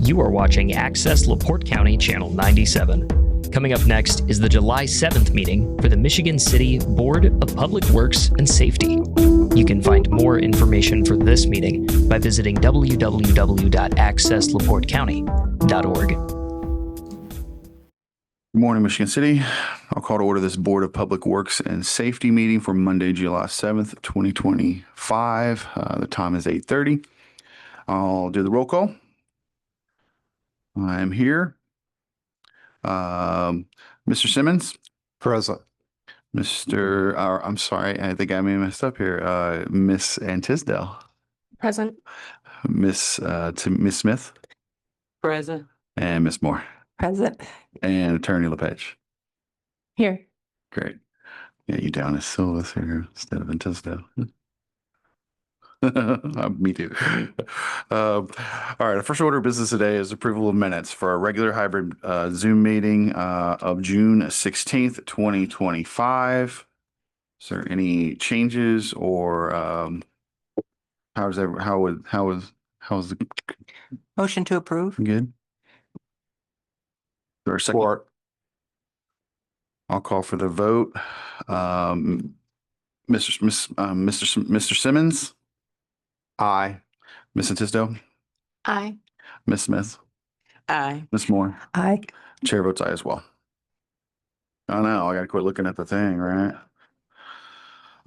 You are watching Access LaPorte County Channel 97. Coming up next is the July 7th meeting for the Michigan City Board of Public Works and Safety. You can find more information for this meeting by visiting www.accesslaportecounty.org. Good morning, Michigan City. I'll call to order this Board of Public Works and Safety meeting for Monday, July 7th, 2025. The time is 8:30. I'll do the roll call. I'm here. Mr. Simmons? Present. I'm sorry, I think I may have messed up here. Miss Tisdale. Present. Miss Smith? Present. And Miss Moore. Present. And Attorney LePage. Here. Great. Yeah, you down as Silvis here instead of in Tisdale. Me too. All right. The first order of business today is approval of minutes for a regular hybrid Zoom meeting of June 16th, 2025. Is there any changes or how's the Motion to approve. good? Or second? Support. I'll call for the vote. Mr. Simmons? Aye. Miss Tisdale? Aye. Miss Smith? Aye. Miss Moore? Aye. Chair votes aye as well. I know, I gotta quit looking at the thing, right?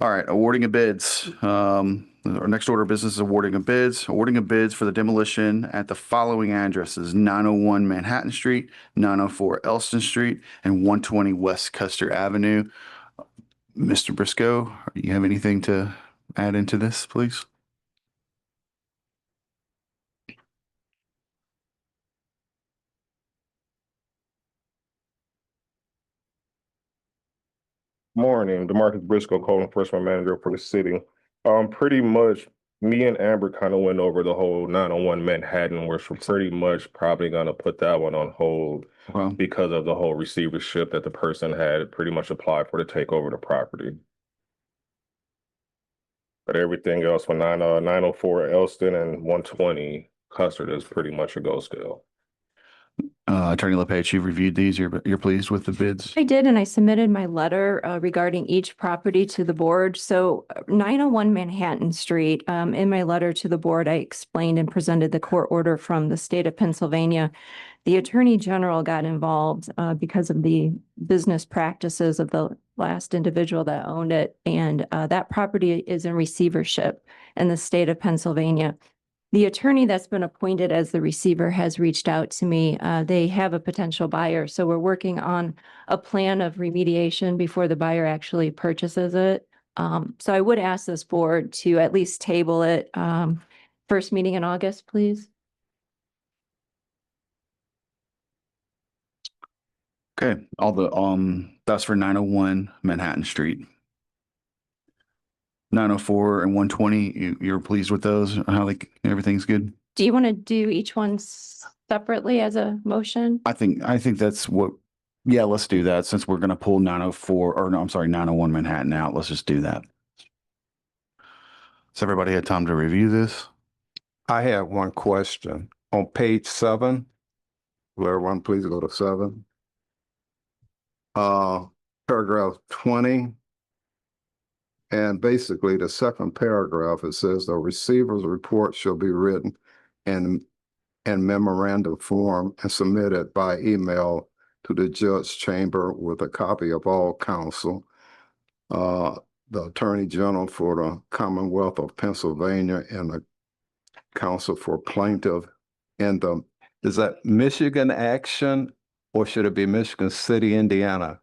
All right, awarding of bids. Our next order of business is awarding of bids. Awarding of bids for the demolition at the following addresses: 901 Manhattan Street, 904 Elston Street, and 120 West Custer Avenue. Mr. Briscoe, do you have anything to add into this, please? Morning, DeMarcus Briscoe, code enforcement manager for the city. Pretty much me and Amber kind of went over the whole 901 Manhattan, which we're pretty much probably gonna put that one on hold Well, because of the whole receivership that the person had pretty much applied for to take over the property. But everything else for 904 Elston and 120 Custard is pretty much a go still. Attorney LePage, you've reviewed these. You're pleased with the bids? I did, and I submitted my letter regarding each property to the board. So 901 Manhattan Street, in my letter to the board, I explained and presented the court order from the state of Pennsylvania. The Attorney General got involved because of the business practices of the last individual that owned it. And that property is in receivership in the state of Pennsylvania. The attorney that's been appointed as the receiver has reached out to me. They have a potential buyer, so we're working on a plan of remediation before the buyer actually purchases it. So I would ask this board to at least table it. First meeting in August, please. Okay, that's for 901 Manhattan Street. 904 and 120, you're pleased with those? Everything's good? Do you want to do each one separately as a motion? I think that's yeah, let's do that since we're gonna pull 901 Manhattan out. Let's just do that. So everybody had time to review this? I have one question. On page 7, will everyone please go to 7? Paragraph 20. And basically the second paragraph, it says the receiver's report shall be written in memorandum form and submitted by email to the judge chamber with a copy of all counsel. The Attorney General for the Commonwealth of Pennsylvania and the counsel for plaintiff is that Michigan action or should it be Michigan City, Indiana?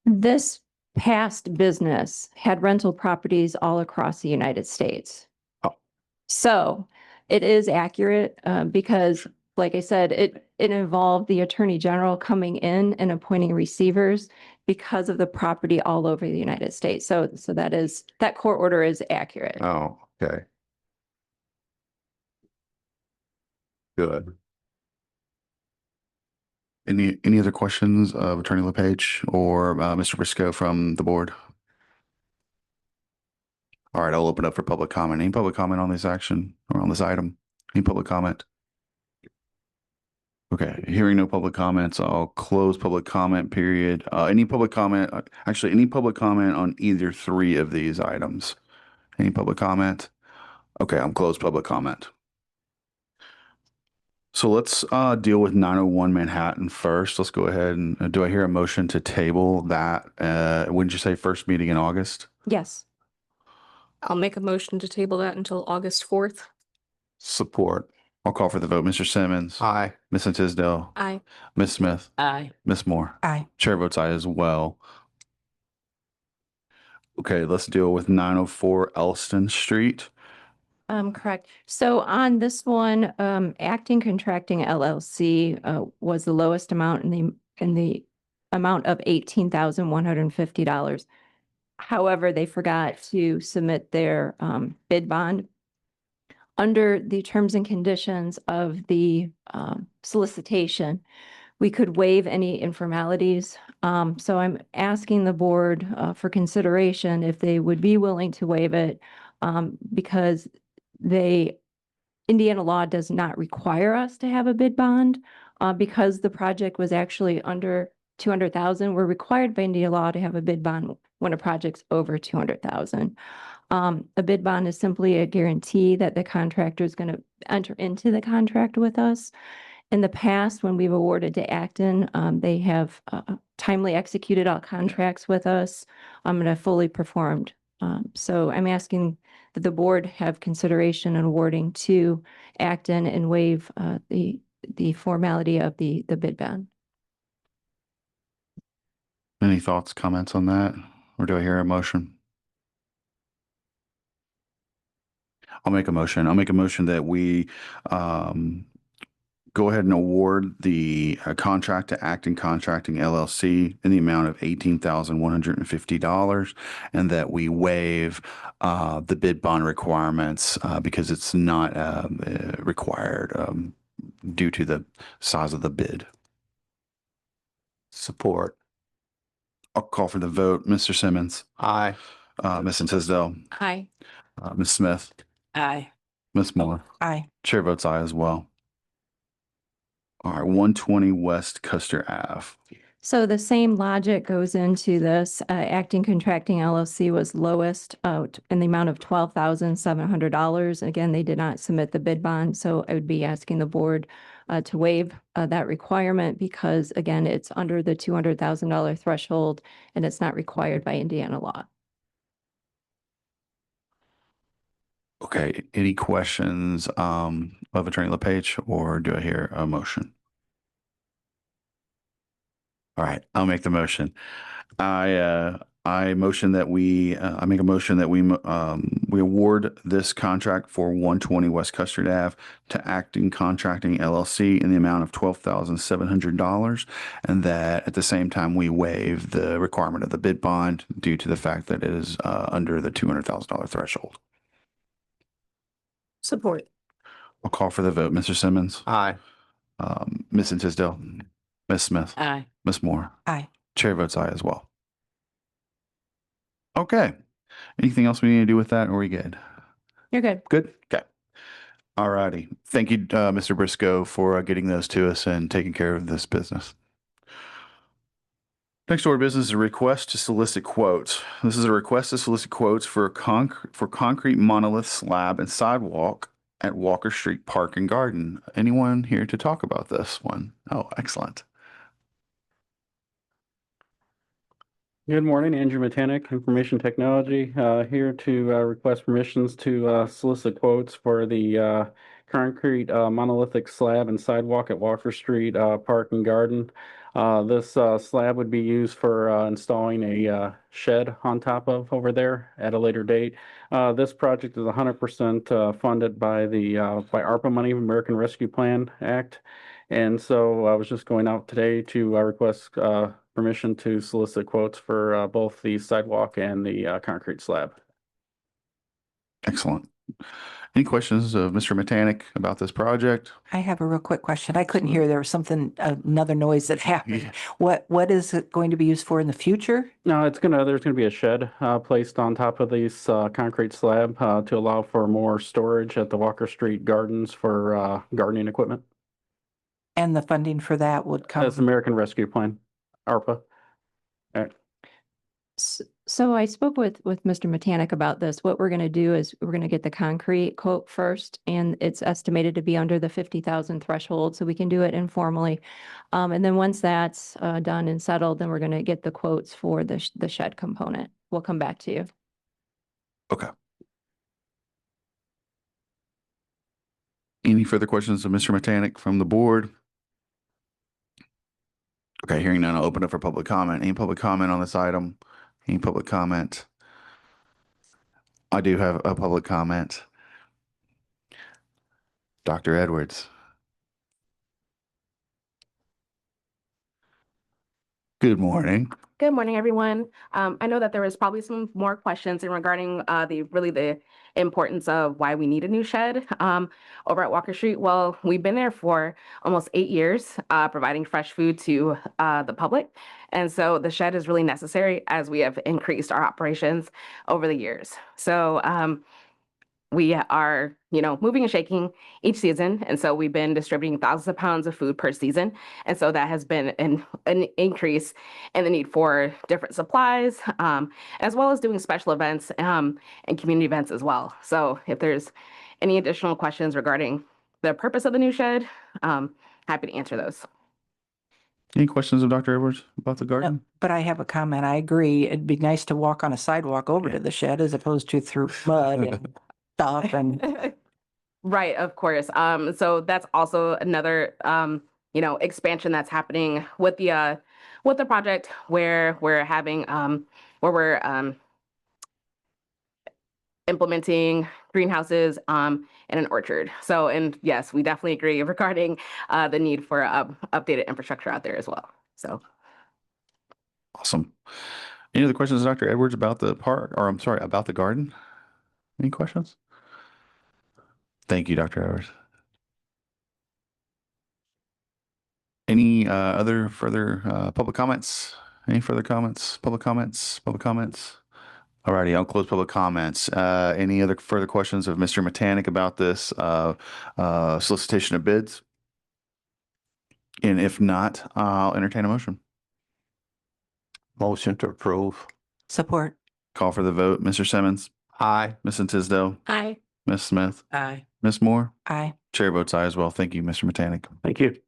This past business had rental properties all across the United States. Oh. So it is accurate because, like I said, it involved the Attorney General coming in and appointing receivers because of the property all over the United States. So that court order is accurate. Oh, okay. Good. Any other questions of Attorney LePage or Mr. Briscoe from the board? All right, I'll open up for public comment. Any public comment on this action or on this item? Any public comment? Okay, hearing no public comments, I'll close public comment period. Any public comment, actually, any public comment on either three of these items? Any public comment? Okay, I'm closed public comment. So let's deal with 901 Manhattan first. Let's go ahead and do I hear a motion to table that? When did you say first meeting in August? Yes. I'll make a motion to table that until August 4th. Support. I'll call for the vote. Mr. Simmons, Aye. Ms. Tisdale, Aye. Ms. Smith, Aye. Ms. Moore. Aye. Chair votes aye as well. Okay, let's deal with 904 Elston Street. Correct. So on this one, Acting Contracting LLC was the lowest amount in the amount of $18,150. However, they forgot to submit their bid bond. Under the terms and conditions of the solicitation, we could waive any informalities. So I'm asking the board for consideration if they would be willing to waive it because Indiana law does not require us to have a bid bond because the project was actually under 200,000. We're required by Indiana law to have a bid bond when a project's over 200,000. A bid bond is simply a guarantee that the contractor is going to enter into the contract with us. In the past, when we've awarded to Acton, they have timely executed all contracts with us and have fully performed. So I'm asking that the board have consideration in awarding to Acton and waive the formality of the bid bond. Any thoughts, comments on that? Or do I hear a motion? I'll make a motion. I'll make a motion that we go ahead and award the contract to Acton Contracting LLC in the amount of $18,150 and that we waive the bid bond requirements because it's not required due to the size of the bid. Support. I'll call for the vote. Mr. Simmons, Aye. Ms. Tisdale, Aye. Ms. Smith, Aye. Ms. Moore. Aye. Chair votes aye as well. All right, 120 West Custer Ave. So the same logic goes into this. Acting Contracting LLC was lowest in the amount of $12,700. Again, they did not submit the bid bond, so I would be asking the board to waive that requirement because, again, it's under the $200,000 threshold and it's not required by Indiana law. Okay, any questions of Attorney LePage, or do I hear a motion? All right, I'll make the motion. I motion that I make a motion that we award this contract for 120 West Custard Ave to Acting Contracting LLC in the amount of $12,700, and that at the same time we waive the requirement of the bid bond due to the fact that it is under the $200,000 threshold. Support. I'll call for the vote. Mr. Simmons, Aye. Ms. Tisdale, Ms. Smith, Aye. Ms. Moore. Aye. Chair votes aye as well. Okay. Anything else we need to do with that, or are we good? You're good. Good? Okay. All righty. Thank you, Mr. Briscoe, for getting those to us and taking care of this business. Next order of business is a request to solicit quotes. This is a request to solicit quotes for concrete monolith slab and sidewalk at Walker Street Park and Garden. Anyone here to talk about this one? Oh, excellent. Good morning, Andrew Metanek, Information Technology, here to request permissions to solicit quotes for the concrete monolithic slab and sidewalk at Walker Street Park and Garden. This slab would be used for installing a shed on top of over there at a later date. This project is 100% funded by the by ARPA money, American Rescue Plan Act. And so I was just going out today to request permission to solicit quotes for both the sidewalk and the concrete slab. Excellent. Any questions of Mr. Mechanic about this project? I have a real quick question. I couldn't hear. There was something, another noise that happened. Yeah. What is it going to be used for in the future? No, there's gonna be a shed placed on top of these concrete slab to allow for more storage at the Walker Street Gardens for gardening equipment. And the funding for that would That's come, American Rescue Plan, ARPA. So I spoke with Mr. Mechanic about this. What we're going to do is we're going to get the concrete quote first, and it's estimated to be under the 50,000 threshold, so we can do it informally. And then once that's done and settled, then we're going to get the quotes for the shed component. We'll come back to you. Okay. Any further questions of Mr. Mechanic from the board? Okay, hearing none, I'll open up for public comment. Any public comment on this item? Any public comment? I do have a public comment. Dr. Edwards. Good morning. Good morning, everyone. I know that there was probably some more questions in regarding the importance of why we need a new shed over at Walker Street. Well, we've been there for almost 8 years, providing fresh food to the public. And so the shed is really necessary as we have increased our operations over the years. So we are, moving and shaking each season. And so we've been distributing thousands of pounds of food per season. And so that has been an increase in the need for different supplies, as well as doing special events and community events as well. So if there's any additional questions regarding the purpose of the new shed, happy to answer those. Any questions of Dr. Edwards about the garden? but I have a comment. I agree. It'd be nice to walk on a sidewalk over to the shed as opposed to through mud and stuff and. Right, of course. So that's also another, expansion that's happening with the project where we're having, where we're implementing greenhouses and an orchard. So, and yes, we definitely agree regarding the need for updated infrastructure out there as well. So. Awesome. Any other questions, Dr. Edwards, about the park, or I'm sorry, about the garden? Any questions? Thank you, Dr. Edwards. Any other further public comments? Any further comments? Public comments? Public comments? Alrighty, I'll close public comments. Any other further questions of Mr. Mechanic about this solicitation of bids? And if not, I'll entertain a motion. Motion to approve. Support. Call for the vote. Mr. Simmons, Aye. Ms. Tisdale, Aye. Ms. Smith, Aye. Ms. Moore. Aye. Chair votes aye as well. Thank you, Mr. Mechanic. Thank you.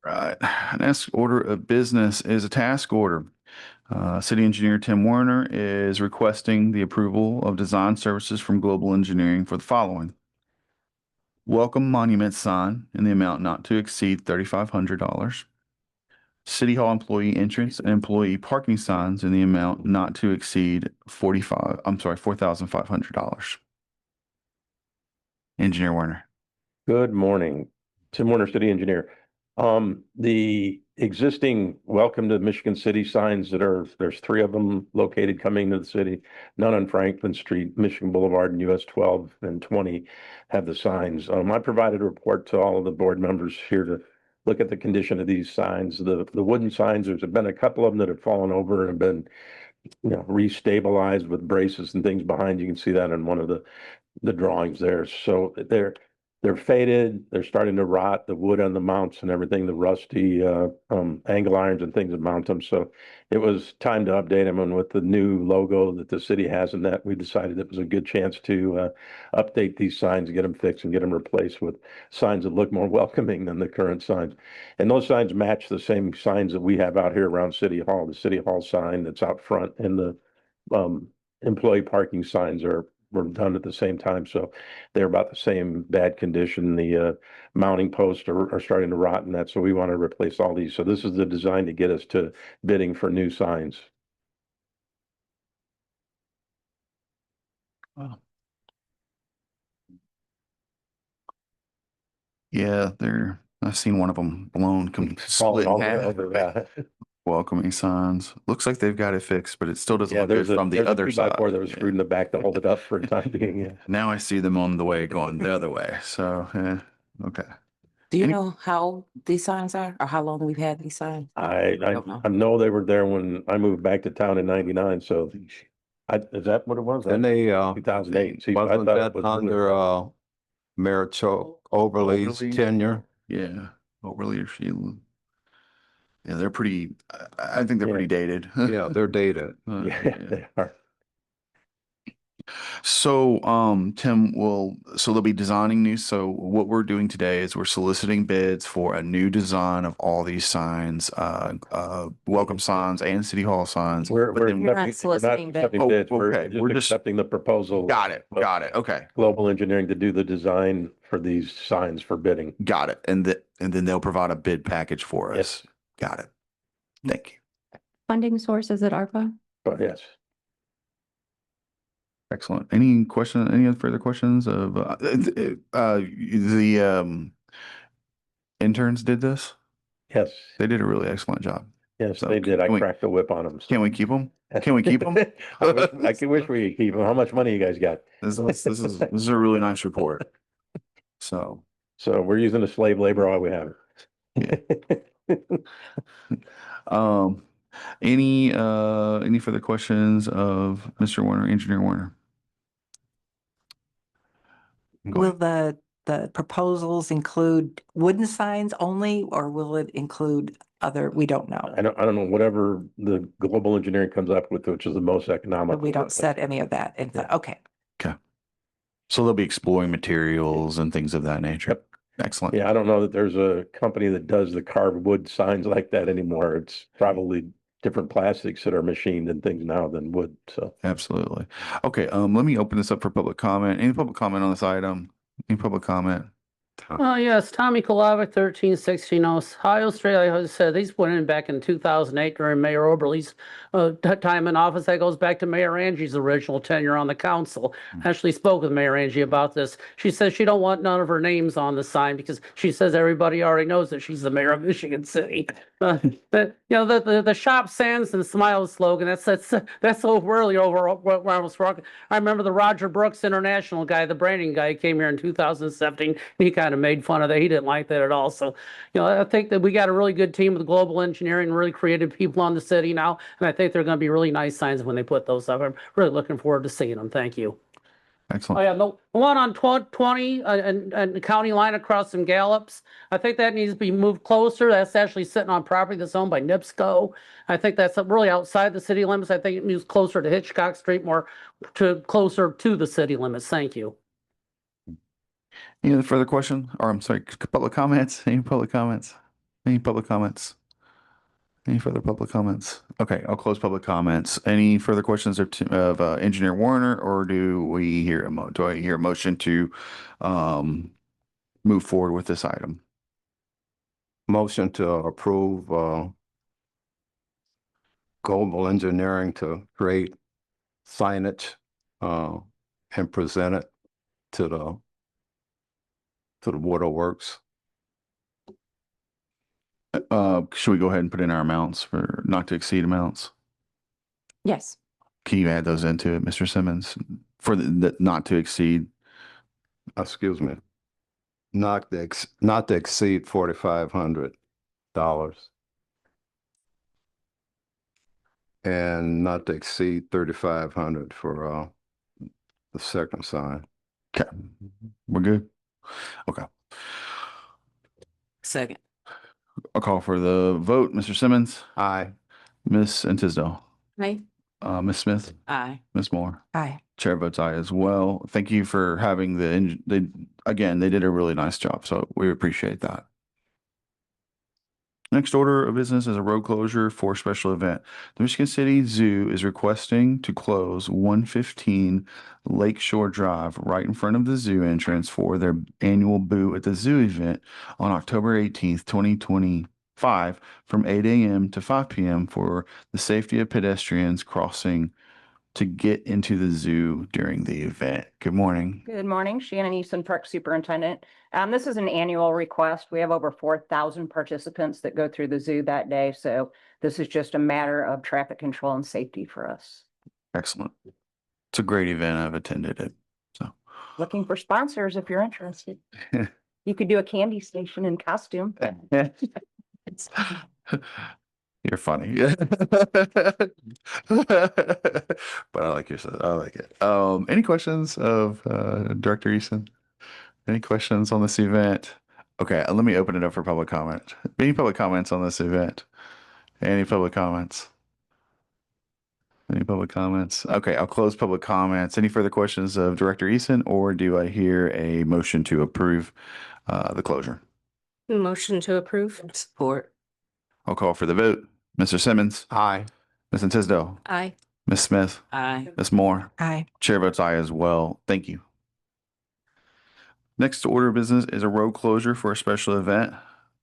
Right. Next order of business is a task order. City Engineer Tim Werner is requesting the approval of design services from Global Engineering for the following. Welcome monument sign in the amount not to exceed $3,500. City Hall employee entrance and employee parking signs in the amount not to exceed $4,500. Engineer Werner. Good morning. Tim Werner, City Engineer. The existing welcome to Michigan City signs there's 3 of them located coming to the city. None on Franklin Street, Michigan Boulevard, and US 12 and 20 have the signs. I provided a report to all of the board members here to look at the condition of these signs. The wooden signs, there's been a couple of them that have fallen over and been, restabilized with braces and things behind. You can see that in one of the drawings there. So they're faded, they're starting to rot, the wood on the mounts and everything, the rusty angle irons and things that mount them. So it was time to update them, and with the new logo that the city has in that, we decided it was a good chance to update these signs, get them fixed and get them replaced with signs that look more welcoming than the current signs. And those signs match the same signs that we have out here around City Hall. The City Hall sign that's out front and the employee parking signs were done at the same time, so they're about the same bad condition. The mounting posts are starting to rot and that, so we want to replace all these. So this is the design to get us to bidding for new signs. Wow. Yeah, I've seen one of them blown, split in half. welcoming signs. Looks like they've got it fixed, but it still doesn't Yeah, look good there's a, from the there's a other 2x4 side. that was Yeah. screwed in the back to hold it up for the time being, yeah. Now I see them on the way going the other way. So, okay. Do you Any- know how these signs are or how long we've had these signs? I don't know. know they were there when I moved back to town in '99, so is that what it was? And they, 2008. See, I wasn't thought it that was under, Mayor Chuck Overly's Overly? tenure? Yeah. Overly or Sheila. Yeah, they're pretty, I think they're Yeah. pretty dated. Yeah, they're dated. Yeah, they are. So, Tim so they'll be designing new. So what we're doing today is we're soliciting bids for a new design of all these signs, welcome signs and city hall signs. We're But then- You're not accepting- we're not soliciting bids. accepting Oh, bids. We're okay. just We're just- accepting the proposal. Got it. of Got it. Okay. Global Engineering to do the design for these signs for bidding. Got it. And then they'll provide a bid package for us. Yes. Got it. Thank you. Funding sources at ARPA? But yes, Excellent. Any further questions of, the interns did this? yes, They did a really excellent job. yes, So they did. I can we- cracked the whip on them. Can we keep them? Can we keep them? I could wish we could keep them. How much money you guys got? This is a really nice report. So, So we're using the slave labor while we have it. any further questions of Mr. Warner, Engineer Warner? Go Will the proposals include wooden signs only, or will it include other, we don't know. I don't know, whatever the Global Engineering comes up with, which is the most economical. But we don't set any of that. Okay. So they'll be exploring materials and things of that nature. Yep. Excellent. Yeah, I don't know that there's a company that does the carved wood signs like that anymore. It's probably different plastics that are machined and things now than wood, so. Absolutely. Okay, let me open this up for public comment. Any public comment on this item? Any public comment? Yes, Tommy Kolavic, 1316 Ohio Street. Like I said, these went in back in 2008 during Mayor Oberly's time in office. That goes back to Mayor Angie's original tenure on the council. Actually spoke with Mayor Angie about this. She says she don't want none of her names on the sign because she says everybody already knows that she's the mayor of Michigan City. The shop sands and smiles slogan, that's so really over where I was from. I remember the Roger Brooks International guy, the branding guy, came here in 2017. And he kind of made fun of that. He didn't like that at all. So, I think that we got a really good team with Global Engineering, really creative people on the city now. And I think they're going to be really nice signs when they put those up. I'm really looking forward to seeing them. Thank you. Excellent. Oh, yeah, the one on 20 and the county line across from Gallops. I think that needs to be moved closer. That's actually sitting on property that's owned by NIPSCO. I think that's really outside the city limits. I think it moves closer to Hitchcock Street, closer to the city limits. Thank you. Any other further question? Or I'm sorry, public comments? Any public comments? Any public comments? Any further public comments? Okay, I'll close public comments. Any further questions of Engineer Warner, or do I hear a motion to move forward with this item? Motion to approve, Global Engineering to create signage, and present it to the waterworks. Should we go ahead and put in our amounts for not to exceed amounts? Yes. Can you add those into it, Mr. Simmons, for the not to exceed? Excuse me. Not to exceed $4,500. And not to exceed 3,500 for, the second sign. Okay, we're good. Okay, Second. I'll call for the vote. Mr. Simmons, Aye. Miss Tisdale, Aye. Miss Smith, Aye. Miss Moore. Aye. Chair votes aye as well. Thank you for having they did a really nice job, so we appreciate that. Next order of business is a road closure for special event. The Michigan City Zoo is requesting to close 115 Lakeshore Drive right in front of the zoo entrance for their annual Boo at the Zoo event on October 18th, 2025 from 8 a.m. to 5 p.m. for the safety of pedestrians crossing to get into the zoo during the event. Good morning. Good morning, Shannon Easton, Park Superintendent. This is an annual request. We have over 4,000 participants that go through the zoo that day. So this is just a matter of traffic control and safety for us. Excellent. It's a great event. I've attended it. So Looking for sponsors if you're interested. You could do a candy station in costume. you're funny. But I like your I like it. Any questions of Director Easton? Any questions on this event? Okay, let me open it up for public comment. Any public comments on this event? Any public comments? Any public comments? Okay, I'll close public comments. Any further questions of Director Easton, or do I hear a motion to approve the closure? Motion to approve. Support. I'll call for the vote. Mr. Simmons? Aye. Ms. Tisdale? Aye. Ms. Smith? Aye. Ms. Moore? Aye. Chair votes aye as well. Thank you. Next order of business is a road closure for a special event.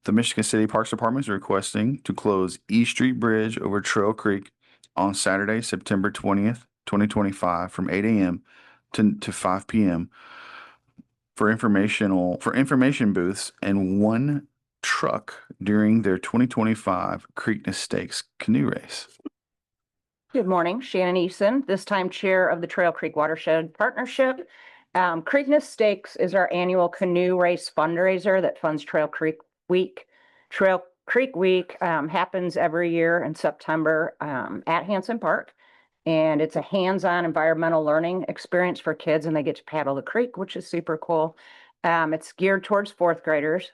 The Michigan City Parks Department is requesting to close East Street Bridge over Trail Creek on Saturday, September 20th, 2025 from 8 a.m. to 5 p.m. for information booths and one truck during their 2025 Creekness Stakes canoe race. Good morning, Shannon Easton, this time Chair of the Trail Creek Watershed Partnership. Creekness Stakes is our annual canoe race fundraiser that funds Trail Creek Week. Trail Creek Week happens every year in September at Hanson Park. And it's a hands-on environmental learning experience for kids, and they get to paddle the creek, which is super cool. It's geared towards fourth graders.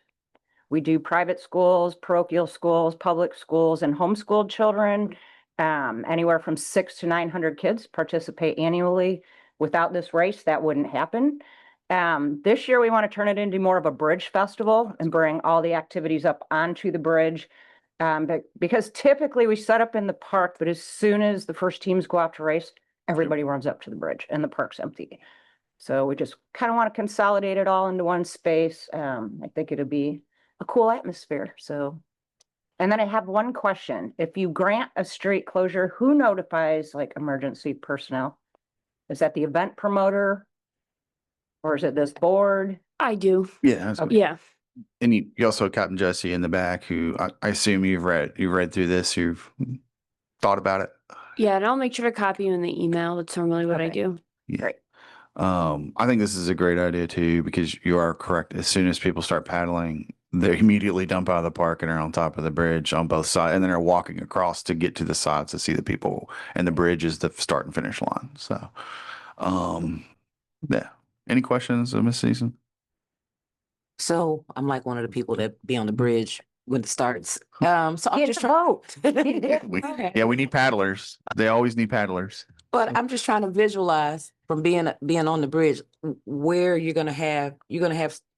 We do private schools, parochial schools, public schools, and homeschooled children. Anywhere from 600 to 900 kids participate annually. Without this race, that wouldn't happen. This year, we want to turn it into more of a bridge festival and bring all the activities up onto the bridge. Because typically we set up in the park, but as soon as the first teams go out to race, everybody runs up to the bridge and the park's empty. So we just kind of want to consolidate it all into one space. I think it'll be a cool atmosphere. So, and then I have one question. If you grant a street closure, who notifies like emergency personnel? Is that the event promoter? Or is it this board? I do. Yeah. Yeah. And you also have Captain Jesse in the back, who I assume you've read through this, you've thought about it. Yeah, and I'll make sure to copy you in the email. That's normally what I do. Yeah. Great. I think this is a great idea too, because you are correct. As soon as people start paddling, they immediately dump out of the park and are on top of the bridge on both sides, and then are walking across to get to the sides to see the people. And the bridge is the start and finish line. So, yeah. Any questions, Ms. Season? So I'm like one of the people that be on the bridge when it starts. So I'm Get just to trying. vote. Yeah, we need paddlers. They always need paddlers. But I'm just trying to visualize from being on the bridge where you're gonna have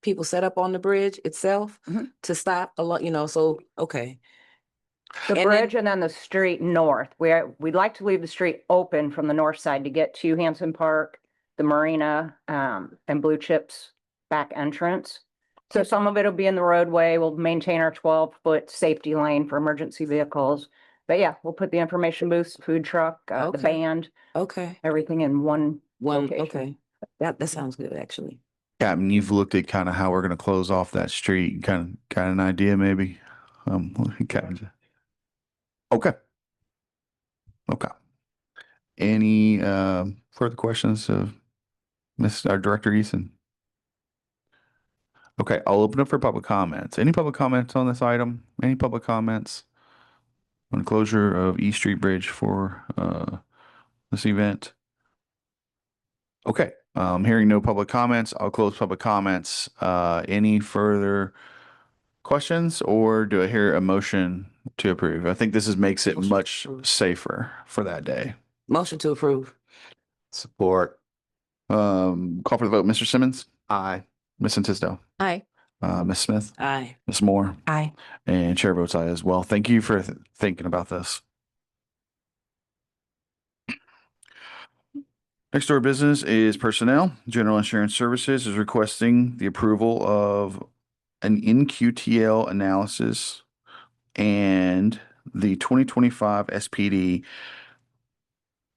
people set up on the bridge itself to stop along, so okay. The And bridge and then the street north, where we'd like to leave the street open from the north side to get to Hanson Park, the marina, and Blue Chips back entrance. So some of it'll be in the roadway. We'll maintain our 12-foot safety lane for emergency vehicles. But yeah, we'll put the information booths, food truck, the Okay. band, Okay. everything in one location. Okay. That sounds good actually. Captain, you've looked at kind of how we're going to close off that street. Kind of got an idea, maybe. Captain. Okay. Okay. Any further questions of our Director Easton? Okay, I'll open up for public comments. Any public comments on this item? Any public comments on closure of East Street Bridge for this event? Okay, hearing no public comments, I'll close public comments. Any further questions, or do I hear a motion to approve? I think this makes it much safer for that day. Motion to approve. Support. Call for the vote. Mr. Simmons? Aye. Ms. Tisdale? Aye. Ms. Smith? Aye. Ms. Moore? Aye. And Chair votes aye as well. Thank you for thinking about this. Next order of business is personnel. General Insurance Services is requesting the approval of an NQTL analysis and the 2025 SPD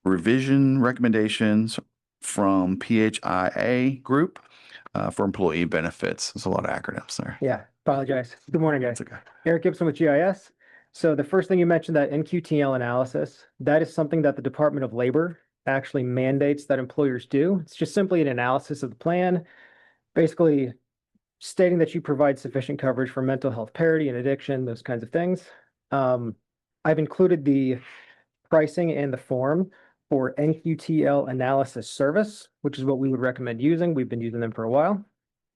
revision recommendations from PHIA Group for employee benefits. There's a lot of acronyms there. Yeah, apologize. Good morning, guys. It's okay. Eric Gibson with GIS. So the first thing you mentioned, that NQTL analysis, that is something that the Department of Labor actually mandates that employers do. It's just simply an analysis of the plan, basically stating that you provide sufficient coverage for mental health parity and addiction, those kinds of things. I've included the pricing and the form for NQTL analysis service, which is what we would recommend using. We've been using them for a while.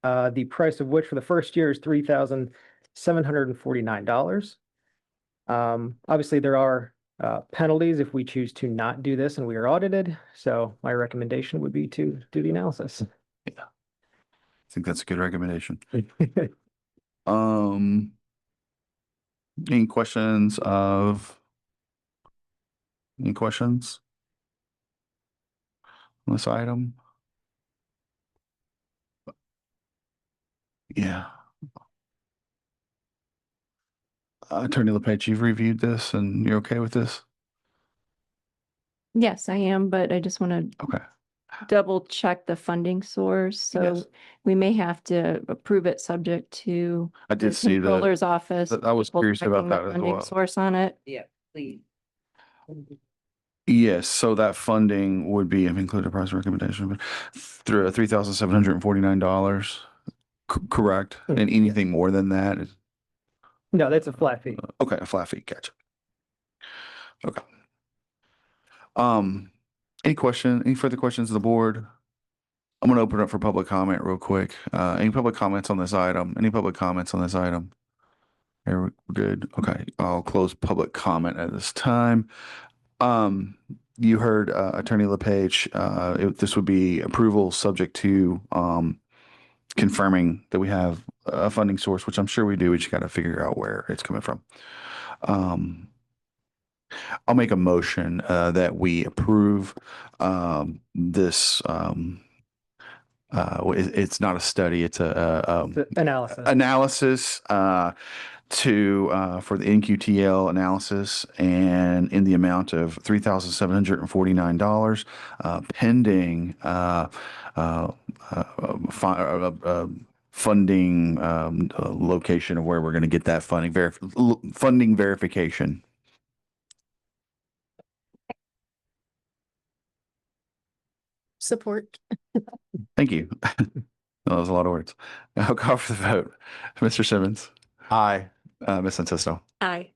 The price of which for the first year is $3,749. Obviously, there are penalties if we choose to not do this and we are audited. So my recommendation would be to do the analysis. Yeah. I think that's a good recommendation. Any questions on this item? Yeah. Attorney LePage, you've reviewed this and you're okay with this? Yes, I am, but I just want to Okay. double check the funding source. So Yes. we may have to approve it subject to I did the see that. Controller's office. I was double curious about checking the that as funding well. Source on it. Yeah, please. Yes, so that funding would be, I've included a price recommendation, but through $3,749, correct? Mm, And anything more than that is, No, that's a flat fee. okay, a flat fee, gotcha. Okay. Any further questions of the board? I'm gonna open up for public comment real quick. Any public comments on this item? Any public comments on this item? We're good. Okay, I'll close public comment at this time. You heard Attorney LePage. This would be approval subject to confirming that we have a funding source, which I'm sure we do. We just got to figure out where it's coming from. I'll make a motion that we approve this. It's not a study; it's a analysis. For the NQTL analysis, and in the amount of $3,749, pending funding location of where we're going to get that funding verification. Support. Thank you. That was a lot of words. I'll call for the vote. Mr. Simmons. Aye. Ms. Santisto. Aye.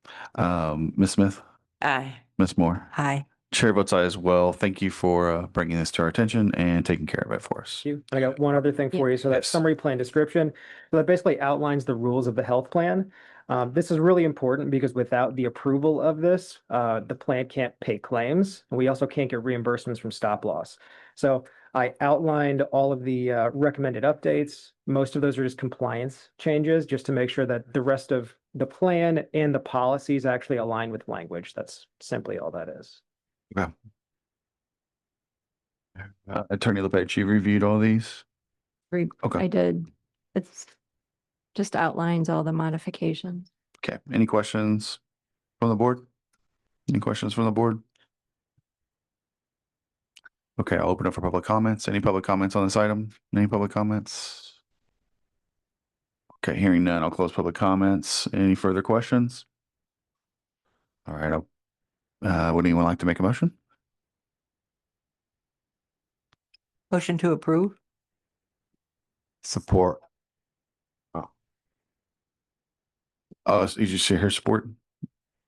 Ms. Smith. Aye. Ms. Moore. Aye. Chair votes aye as well. Thank you for bringing this to our attention and taking care of it for us. Thank you. I got one other thing for you. So that Yes. summary plan description, so that basically outlines the rules of the health plan. This is really important because without the approval of this, the plan can't pay claims. And we also can't get reimbursements from stop loss. So I outlined all of the recommended updates. Most of those are just compliance changes, just to make sure that the rest of the plan and the policies actually align with language. That's simply all that is. Okay. Attorney LePage, you reviewed all these? Okay. I did. It's just outlines all the modifications. Okay. Any questions from the board? Any questions from the board? Okay, I'll open up for public comments. Any public comments on this item? Any public comments? Okay, hearing none, I'll close public comments. Any further questions? All right, would anyone like to make a motion? Motion to approve? Support. Oh, you just say her support?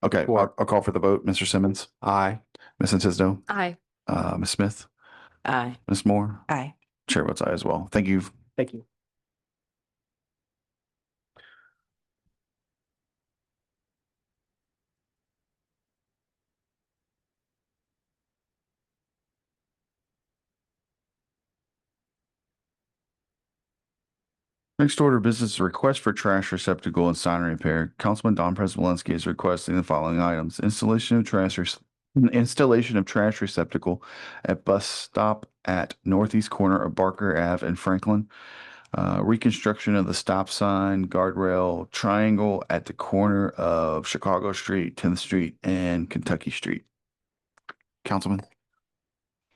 Okay, I'll call for the vote. Mr. Simmons? Aye. Ms. Santisto? Aye. Ms. Smith? Aye. Ms. Moore? Aye. Chair votes aye as well. Thank you. Thank you. Next order of business is a request for trash receptacle and sign repair. Councilman Don Prespolinski is requesting the following items: installation of trash receptacle at bus stop at northeast corner of Barker Ave and Franklin. Reconstruction of the stop sign, guardrail, triangle at the corner of Chicago Street, 10th Street, and Kentucky Street. Councilman.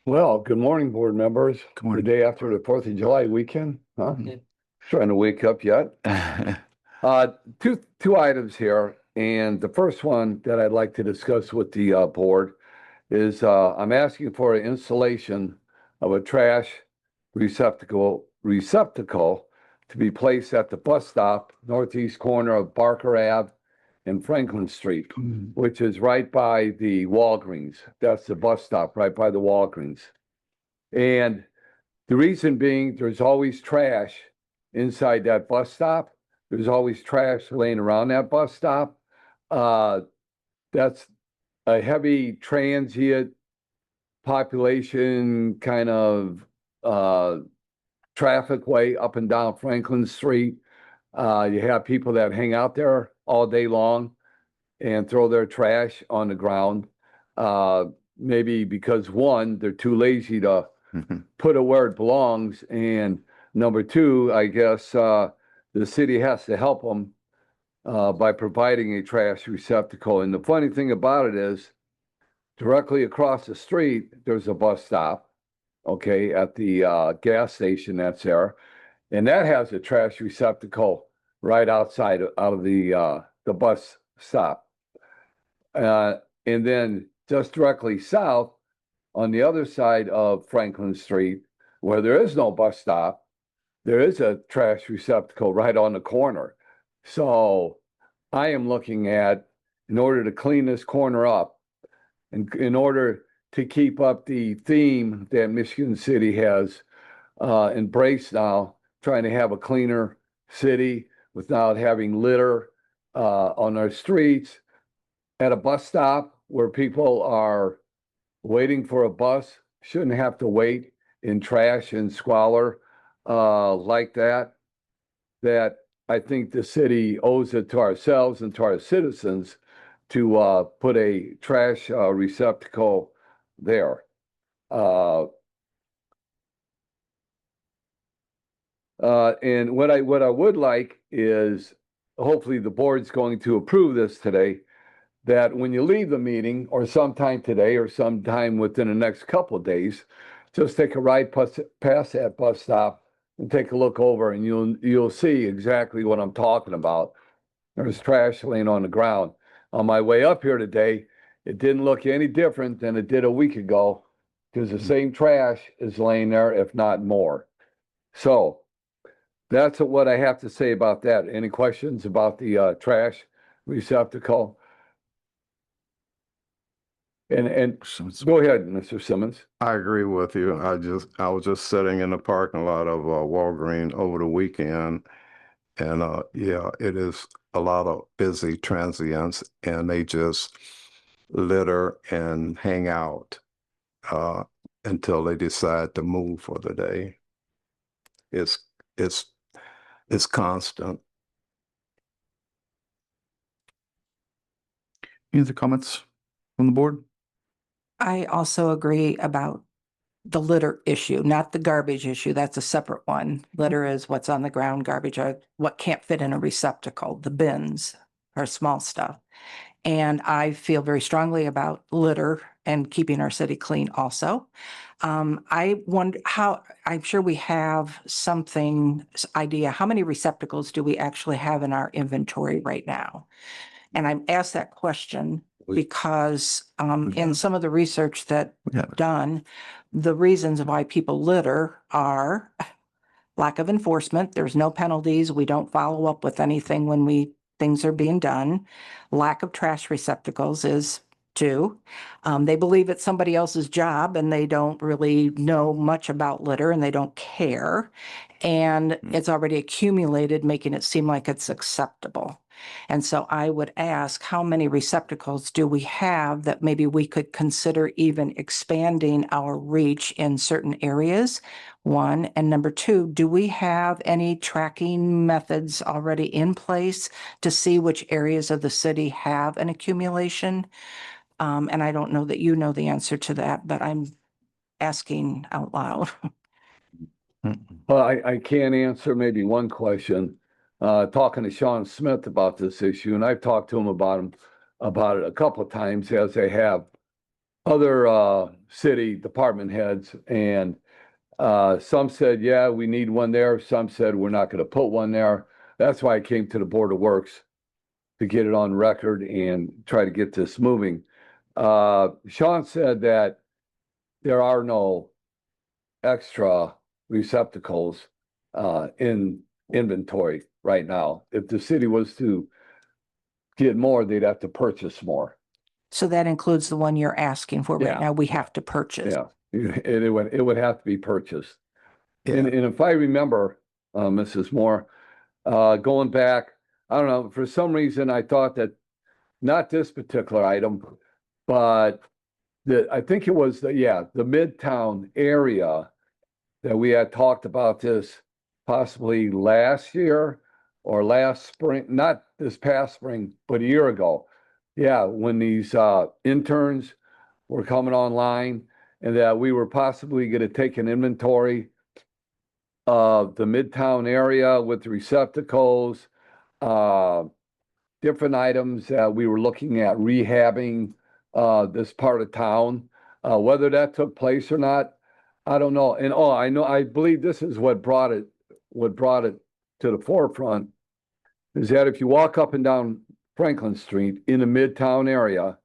Well, good morning, board members. Good morning. The day after the 4th of July weekend, huh? Trying to wake up yet? Two items here, and the first one that I'd like to discuss with the board is I'm asking for an installation of a trash receptacle to be placed at the bus stop, northeast corner of Barker Ave and Franklin Street, which is right by the Walgreens. That's the bus stop, right by the Walgreens. And the reason being, there's always trash inside that bus stop. There's always trash laying around that bus stop. That's a heavy transient population kind of traffic way up and down Franklin Street. You have people that hang out there all day long and throw their trash on the ground. Maybe because one, they're too lazy to put it where it belongs. And number two, I guess the city has to help them by providing a trash receptacle. And the funny thing about it is, directly across the street, there's a bus stop, okay, at the gas station that's there. And that has a trash receptacle right outside of the bus stop. And then just directly south, on the other side of Franklin Street, where there is no bus stop, there is a trash receptacle right on the corner. So I am looking at, in order to clean this corner up, and in order to keep up the theme that Michigan City has embraced now, trying to have a cleaner city without having litter on our streets, at a bus stop where people are waiting for a bus, shouldn't have to wait in trash and squalor like that, that I think the city owes it to ourselves and to our citizens to put a trash receptacle there. And what I would like is, hopefully the board's going to approve this today, that when you leave the meeting, or sometime today, or sometime within the next couple of days, just take a ride past that bus stop and take a look over, and you'll see exactly what I'm talking about. There's trash laying on the ground. On my way up here today, it didn't look any different than it did a week ago, because the same trash is laying there, if not more. So that's what I have to say about that. Any questions about the trash receptacle? And go ahead, Mr. Simmons. I agree with you. I was just sitting in the parking lot of Walgreens over the weekend, and yeah, it is a lot of busy transients, and they just litter and hang out until they decide to move for the day. It's constant. Any other comments from the board? I also agree about the litter issue, not the garbage issue. That's a separate one. Litter is what's on the ground, garbage are what can't fit in a receptacle. The bins are small stuff. And I feel very strongly about litter and keeping our city clean also. I wonder I'm sure we have idea, how many receptacles do we actually have in our inventory right now? And I'm asked that question because in some of the research that done, the reasons why people litter are lack of enforcement. There's no penalties. We don't follow up with anything when things are being done. Lack of trash receptacles is 2. They believe it's somebody else's job and they don't really know much about litter and they don't care. And it's already accumulated, making it seem like it's acceptable. And so I would ask, how many receptacles do we have that maybe we could consider even expanding our reach in certain areas? 1. And number 2, do we have any tracking methods already in place to see which areas of the city have an accumulation? And I don't know that you know the answer to that, but I'm asking out loud. Well, I can't answer maybe one question. Talking to Sean Smith about this issue, and I've talked to him about it a couple of times, as I have other city department heads, and some said, yeah, we need one there. Some said we're not going to put one there. That's why I came to the Board of Works to get it on record and try to get this moving. Sean said that there are no extra receptacles in inventory right now. If the city was to get more, they'd have to purchase more. So that includes the one you're asking for right Yeah. now. We have to purchase. Yeah, it would have to be purchased. Yeah. And if I remember, Mrs. Moore, going back, I don't know, for some reason I thought that not this particular item, but I think it was the Midtown area that we had talked about this possibly last year or last spring, not this past spring, but a year ago. Yeah, when these interns were coming online, and that we were possibly going to take an inventory of the Midtown area with receptacles, different items that we were looking at rehabbing this part of town. Whether that took place or not, I don't know. And I believe this is what brought it to the forefront, is that if you walk up and down Franklin Street in the Midtown area,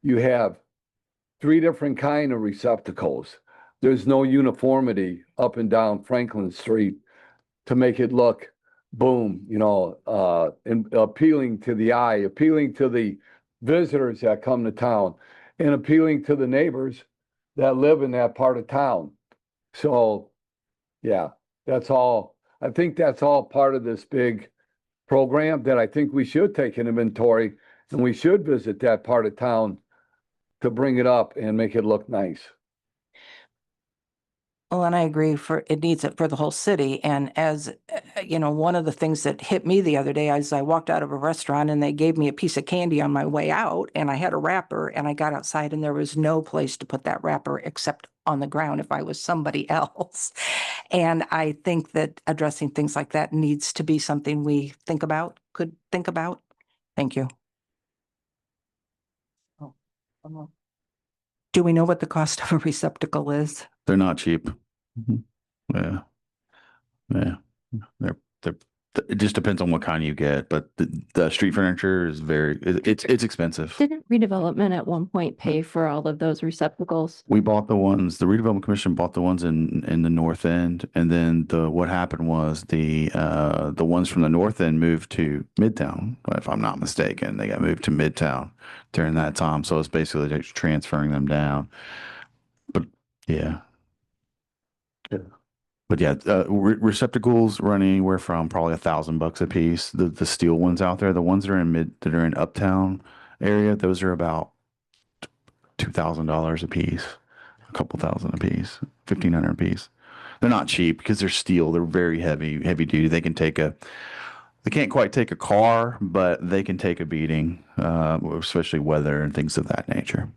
you have 3 different kind of receptacles. There's no uniformity up and down Franklin Street to make it look boom, and appealing to the eye, appealing to the visitors that come to town, and appealing to the neighbors that live in that part of town. So, yeah, that's all. I think that's all part of this big program that I think we should take an inventory, and we should visit that part of town to bring it up and make it look nice. Well, and I agree it needs it for the whole city. And as one of the things that hit me the other day is I walked out of a restaurant and they gave me a piece of candy on my way out, and I had a wrapper, and I got outside and there was no place to put that wrapper except on the ground if I was somebody else. And I think that addressing things like that needs to be something we could think about. Thank you. Do we know what the cost of a receptacle is? They're not cheap. Yeah. Yeah. It just depends on what kind you get, but the street furniture is it's expensive. Didn't redevelopment at one point pay for all of those receptacles? We bought the redevelopment commission bought the ones in the north end, and then what happened was the ones from the north end moved to Midtown. If I'm not mistaken, they got moved to Midtown during that time. So it's basically just transferring them down. But yeah. But yeah, receptacles run anywhere from probably $1,000 a piece. The steel ones out there, the ones that are in Uptown area, those are about $2,000 a piece, a couple thousand a piece, $1,500 a piece. They're not cheap because they're steel. They're very heavy duty. They can't quite take a car, but they can take a beating, especially weather and things of that nature.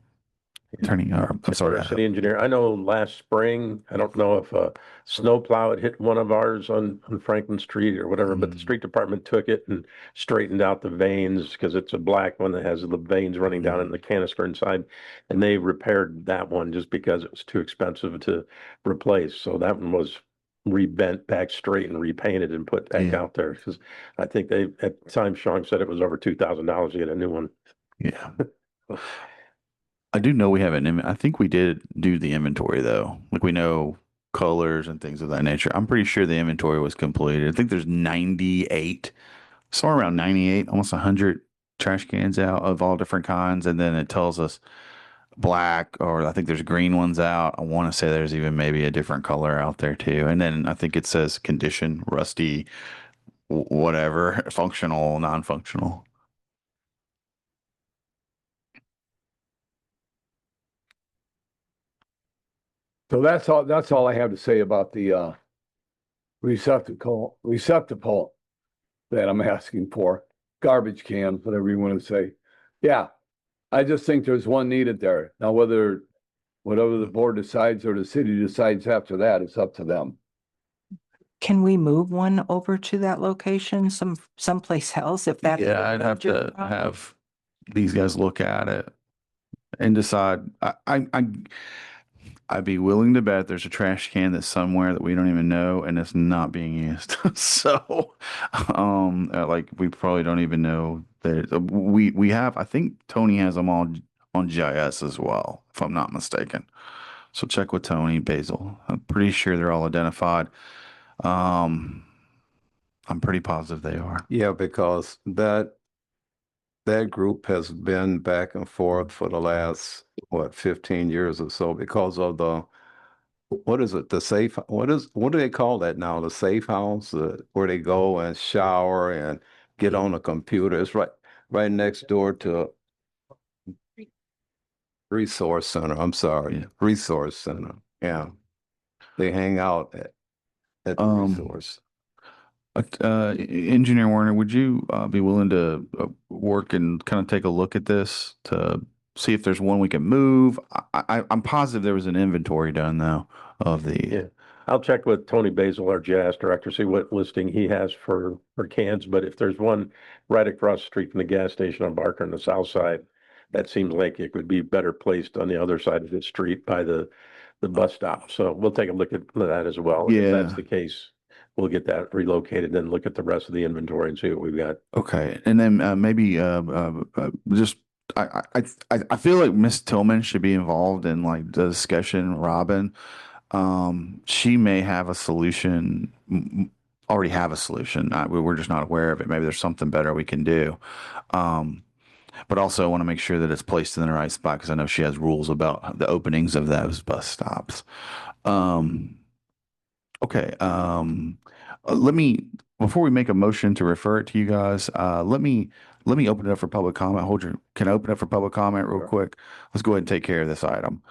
I'm sorry. City engineer, I know last spring, I don't know if a snowplow had hit one of ours on Franklin Street or whatever, but the street department took it and straightened out the vanes because it's a black one that has the veins running down in the canister inside. And they repaired that one just because it was too expensive to replace. So that one was rebent back straight and repainted and put back out there. Because I think at the time Sean said it was over $2,000 to get a new one. Yeah. I do know we have I think we did do the inventory though. Like we know colors and things of that nature. I'm pretty sure the inventory was completed. I think there's 98, somewhere around 98, almost 100 trash cans out of all different kinds. And then it tells us black, or I think there's green ones out. I want to say there's even maybe a different color out there too. And then I think it says condition, rusty, whatever, functional, non-functional. So that's all I have to say about the receptacle that I'm asking for. Garbage can, whatever you want to say. Yeah, I just think there's one needed there. Now, whatever the board decides or the city decides after that, it's up to them. Can we move one over to that location, someplace else if that's? Yeah, I'd have to have these guys look at it. and decide. I'd be willing to bet there's a trash can that's somewhere that we don't even know and it's not being used. So, like we probably don't even know that we have. I think Tony has them all on GIS as well, if I'm not mistaken. So check with Tony Basil. I'm pretty sure they're all identified. I'm pretty positive they are. Yeah, because that group has been back and forth for the last, 15 years or so because of what is it, the safe, what do they call that now? The safe house, where they go and shower and get on a computer. It's right next door to Resource Center. I'm sorry, Yeah. Resource Center. Yeah. They hang out at the resource. Engineer Warner, would you be willing to work and kind of take a look at this to see if there's one we can move? I'm positive there was an inventory done though of the. Yeah, I'll check with Tony Basil, our GIS director, see what listing he has for cans. But if there's one right across the street from the gas station on Barker on the south side, that seems like it would be better placed on the other side of the street by the bus stop. So we'll take a look at that as well. Yeah. If that's the case, we'll get that relocated, then look at the rest of the inventory and see what we've got. Okay, and then maybe just I feel like Miss Tillman should be involved in like the discussion. Robin, she may have a solution. Already have a solution. We're just not aware of it. Maybe there's something better we can do. But also I want to make sure that it's placed in the right spot because I know she has rules about the openings of those bus stops. Okay. Let me, before we make a motion to refer it to you guys, let me open it up for public comment. Can I open it up for public comment real quick? Let's go ahead and take care of this item.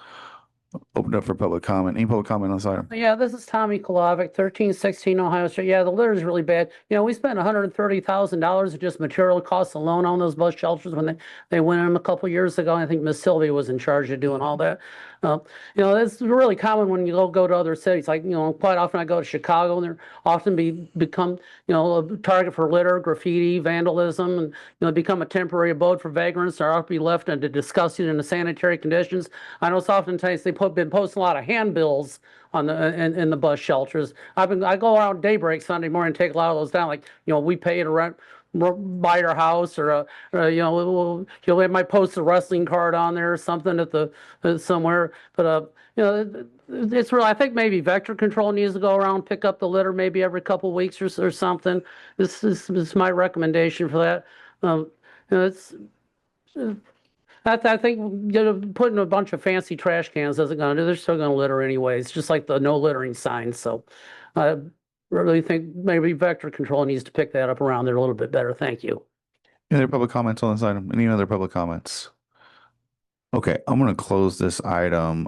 Open it up for public comment. Any public comment on this item? Yeah, this is Tommy Kolovic, 1316 Ohio Street. Yeah, the litter is really bad. You know, we spent $130,000 of just material costs alone on those bus shelters when they went in them a couple years ago. I think Miss Sylvia was in charge of doing all that. You know, it's really common when you go to other cities. Like, you know, quite often I go to Chicago and they're often become, you know, a target for litter, graffiti, vandalism, and, you know, become a temporary abode for vagrants. They're often be left into disgusting and sanitary conditions. I know it's oftentimes they've been posting a lot of handbills on in the bus shelters. I go around daybreak Sunday morning and take a lot of those down. Like, you know, we pay to rent by your house, or you know, they might post a wrestling card on there or something at the somewhere. But you know, it's really, I think maybe vector control needs to go around, pick up the litter maybe every couple of weeks or something. This is my recommendation for that. You know, it's. I think, you know, putting a bunch of fancy trash cans isn't going to do. They're still going to litter anyways, just like the no littering sign. So I really think maybe vector control needs to pick that up around there a little bit better. Thank you. Any other public comments on this item? Any other public comments? Okay, I'm going to close this item.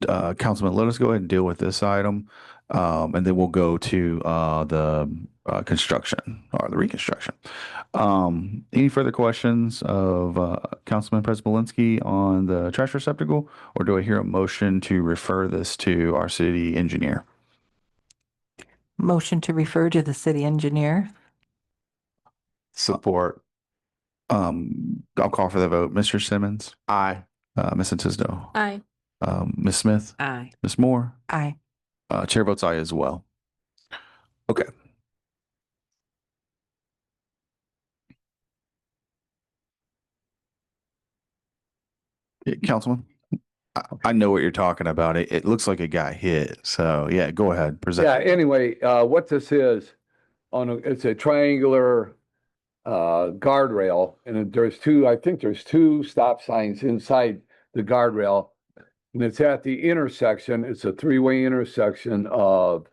Councilman, let us go ahead and deal with this item. And then we'll go to the construction or the reconstruction. Any further questions of Councilman Prespolinski on the trash receptacle, or do I hear a motion to refer this to our city engineer? Motion to refer to the city engineer. Support. I'll call for the vote. Mr. Simmons? Aye. Ms. Tisdale? Aye. Ms. Smith? Aye. Ms. Moore? Aye. Chair votes aye as well. Okay. Yeah, Councilman, I know what you're talking about. It looks like a guy hit. So yeah, go ahead. Present. Yeah, anyway, what this is, it's a triangular guardrail, and I think there's two stop signs inside the guardrail. And it's at the intersection. It's a three-way intersection of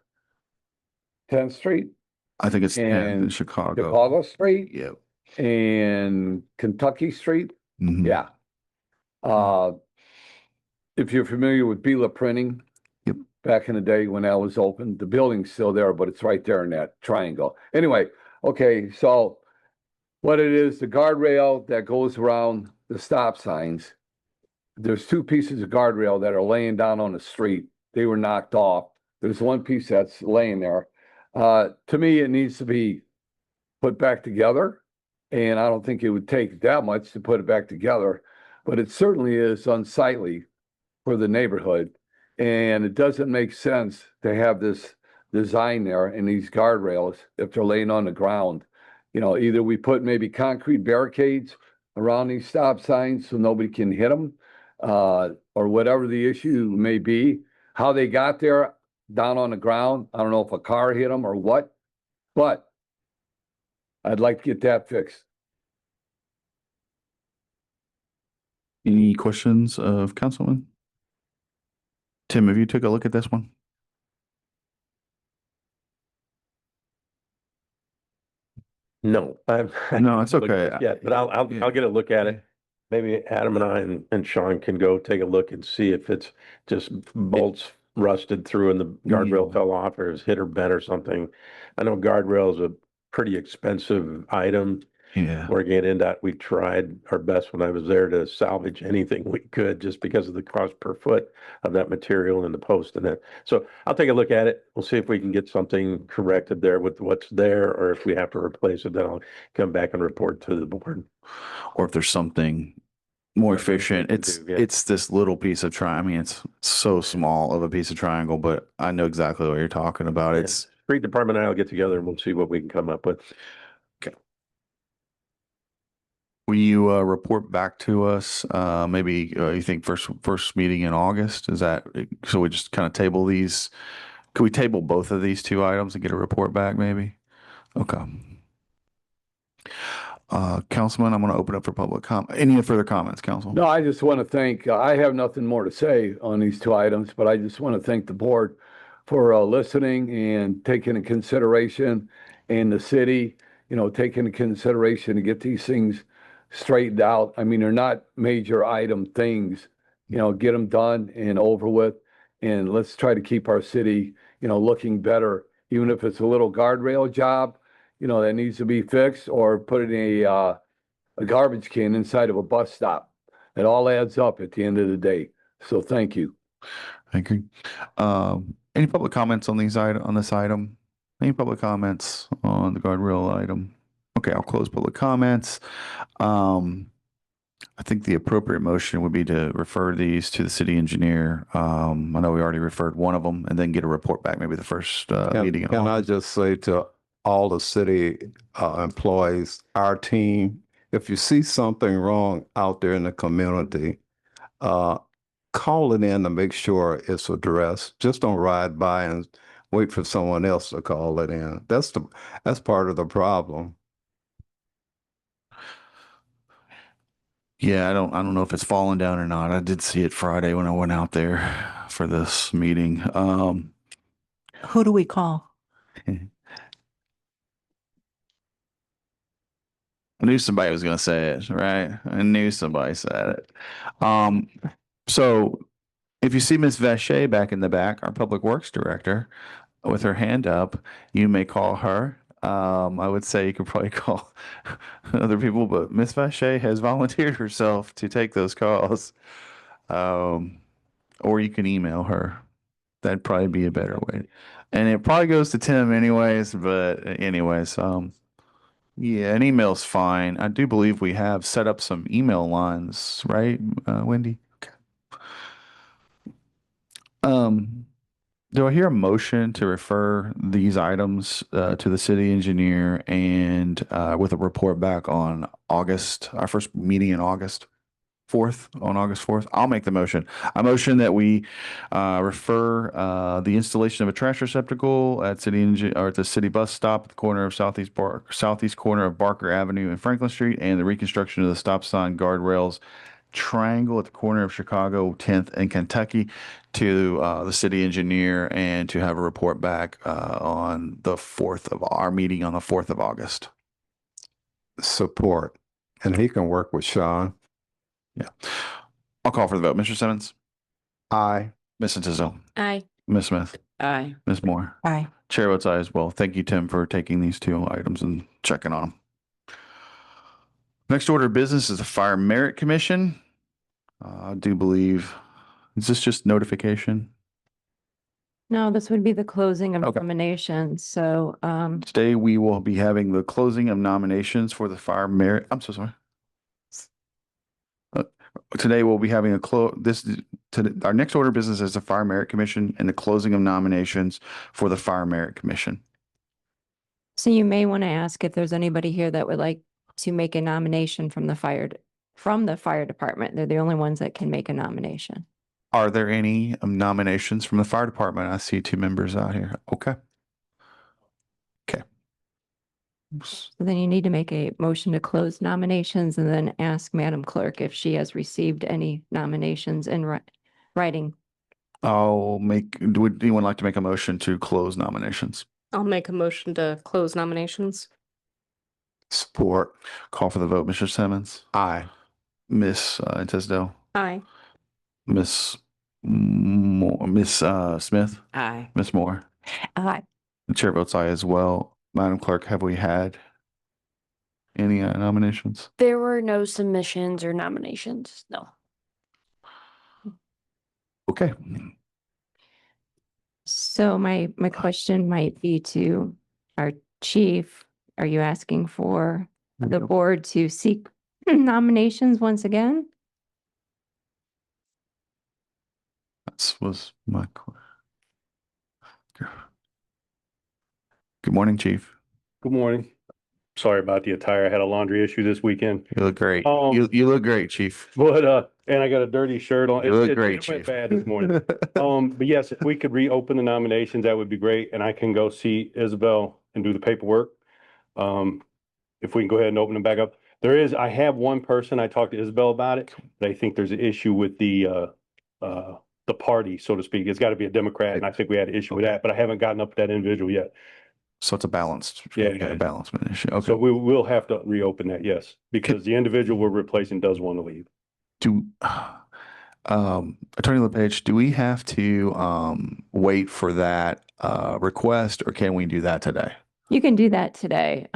10th Street. I think it's in Chicago. Chicago Street. Yep. And Kentucky Street. Mhm. Yeah. If you're familiar with Bela Printing, yep. Back in the day when that was open, the building's still there, but it's right there in that triangle. Anyway, okay, so what it is, the guardrail that goes around the stop signs, there's two pieces of guardrail that are laying down on the street. They were knocked off. There's one piece that's laying there. To me, it needs to be put back together, and I don't think it would take that much to put it back together. but it certainly is unsightly for the neighborhood. And it doesn't make sense to have this design there and these guardrails if they're laying on the ground. You know, either we put maybe concrete barricades around these stop signs so nobody can hit them, or whatever the issue may be. How they got there down on the ground, I don't know if a car hit them or what, but I'd like to get that fixed. Any questions of Councilman? Tim, have you took a look at this one? No, I've. No, it's okay. Yeah, but I'll get a look at it. Maybe Adam and I and Sean can go take a look and see if it's just bolts rusted through and the guardrail fell off or is hit or bent or something. I know guardrail is a pretty expensive item. Yeah. Working at NDOT, we tried our best when I was there to salvage anything we could just because of the cost per foot of that material and the post and that. So I'll take a look at it. We'll see if we can get something corrected there with what's there, or if we have to replace it, then I'll come back and report to the board. Or if there's something more efficient. It's this little piece of I mean, it's so small of a piece of triangle, but I know exactly what you're talking about. It's Street department and I'll get together and we'll see what we can come up with. Will you report back to us? Maybe you think first meeting in August? Is that so? We just kind of table these. Could we table both of these two items and get a report back? Maybe. Okay. Councilman, I'm going to open up for public comment. Any further comments, Council? No, I just want to thank, I have nothing more to say on these two items, but I just want to thank the board for listening and taking into consideration, and the city, you know, taking into consideration to get these things straightened out. I mean, they're not major item things, you know, get them done and over with. And let's try to keep our city, you know, looking better, even if it's a little guardrail job, you know, that needs to be fixed, or put in a garbage can inside of a bus stop. It all adds up at the end of the day. So thank you. Thank you. Any public comments on this item? Any public comments on the guardrail item? Okay, I'll close public comments. I think the appropriate motion would be to refer these to the city engineer. I know we already referred one of them, and then get a report back, maybe the first meeting. Can I just say to all the city employees, our team, if you see something wrong out there in the community, call it in to make sure it's addressed. Just don't ride by and wait for someone else to call it in. That's part of the problem. Yeah, I don't know if it's fallen down or not. I did see it Friday when I went out there for this meeting. Who do we call? I knew somebody was going to say it, right? I knew somebody said it. So if you see Miss Vacher back in the back, our Public Works Director, with her hand up, you may call her. I would say you could probably call other people, but Miss Vacher has volunteered herself to take those calls. Or you can email her. That'd probably be a better way. And it probably goes to Tim anyways, but anyways, yeah, an email's fine. I do believe we have set up some email lines, right, Wendy? Okay. Do I hear a motion to refer these items to the city engineer and with a report back on August, our first meeting in August 4th, on August 4th? I'll make the motion. I motion that we refer the installation of a trash receptacle at the city bus stop at the corner of southeast corner of Barker Avenue and Franklin Street, and the reconstruction of the stop sign guardrails triangle at the corner of Chicago 10th and Kentucky to the city engineer, and to have a report back on the 4th of our meeting on the 4th of August. Support. And he can work with Sean. Yeah. I'll call for the vote. Mr. Simmons? Aye. Ms. Tizzle? Aye. Ms. Smith? Aye. Ms. Moore? Aye. Chair votes aye as well. Thank you, Tim, for taking these two items and checking on them. Next order of business is the Fire Merit Commission. I do believe, is this just notification? No, this would be the closing of Okay. nominations. So, Today we will be having the closing of nominations for the Fire Merit. I'm so sorry. Today we'll be having our next order of business is the Fire Merit Commission and the closing of nominations for the Fire Merit Commission. So you may want to ask if there's anybody here that would like to make a nomination from the fire department. They're the only ones that can make a nomination. Are there any nominations from the fire department? I see 2 members out here. Okay. Okay. So then you need to make a motion to close nominations and then ask Madam Clerk if she has received any nominations in writing. Would anyone like to make a motion to close nominations? I'll make a motion to close nominations. Support. Call for the vote. Mr. Simmons? Aye. Miss Tisdale? Aye. Miss Smith? Aye. Miss Moore? Aye. The chair votes aye as well. Madam Clerk, have we had any nominations? There were no submissions or nominations, no. Okay. So my question might be to our chief. Are you asking for the board to seek nominations once again? That was my question. Good morning, Chief. Good morning. Sorry about the attire. I had a laundry issue this weekend. You look great. You look great, Chief. But and I got a dirty shirt on. You look great, It went Chief. bad this morning. But yes, if we could reopen the nominations, that would be great. And I can go see Isabel and do the paperwork. If we can go ahead and open them back up. I have one person, I talked to Isabel about it, but I think there's an issue with the party, so to speak. It's got to be a Democrat, and I think we had an issue with that, but I haven't gotten up to that individual yet. So it's a balanced, a balancement issue. Okay. So we will have to reopen that, yes, because the individual we're replacing does want to leave. Attorney LePage, do we have to wait for that request, or can we do that today? You can do that today.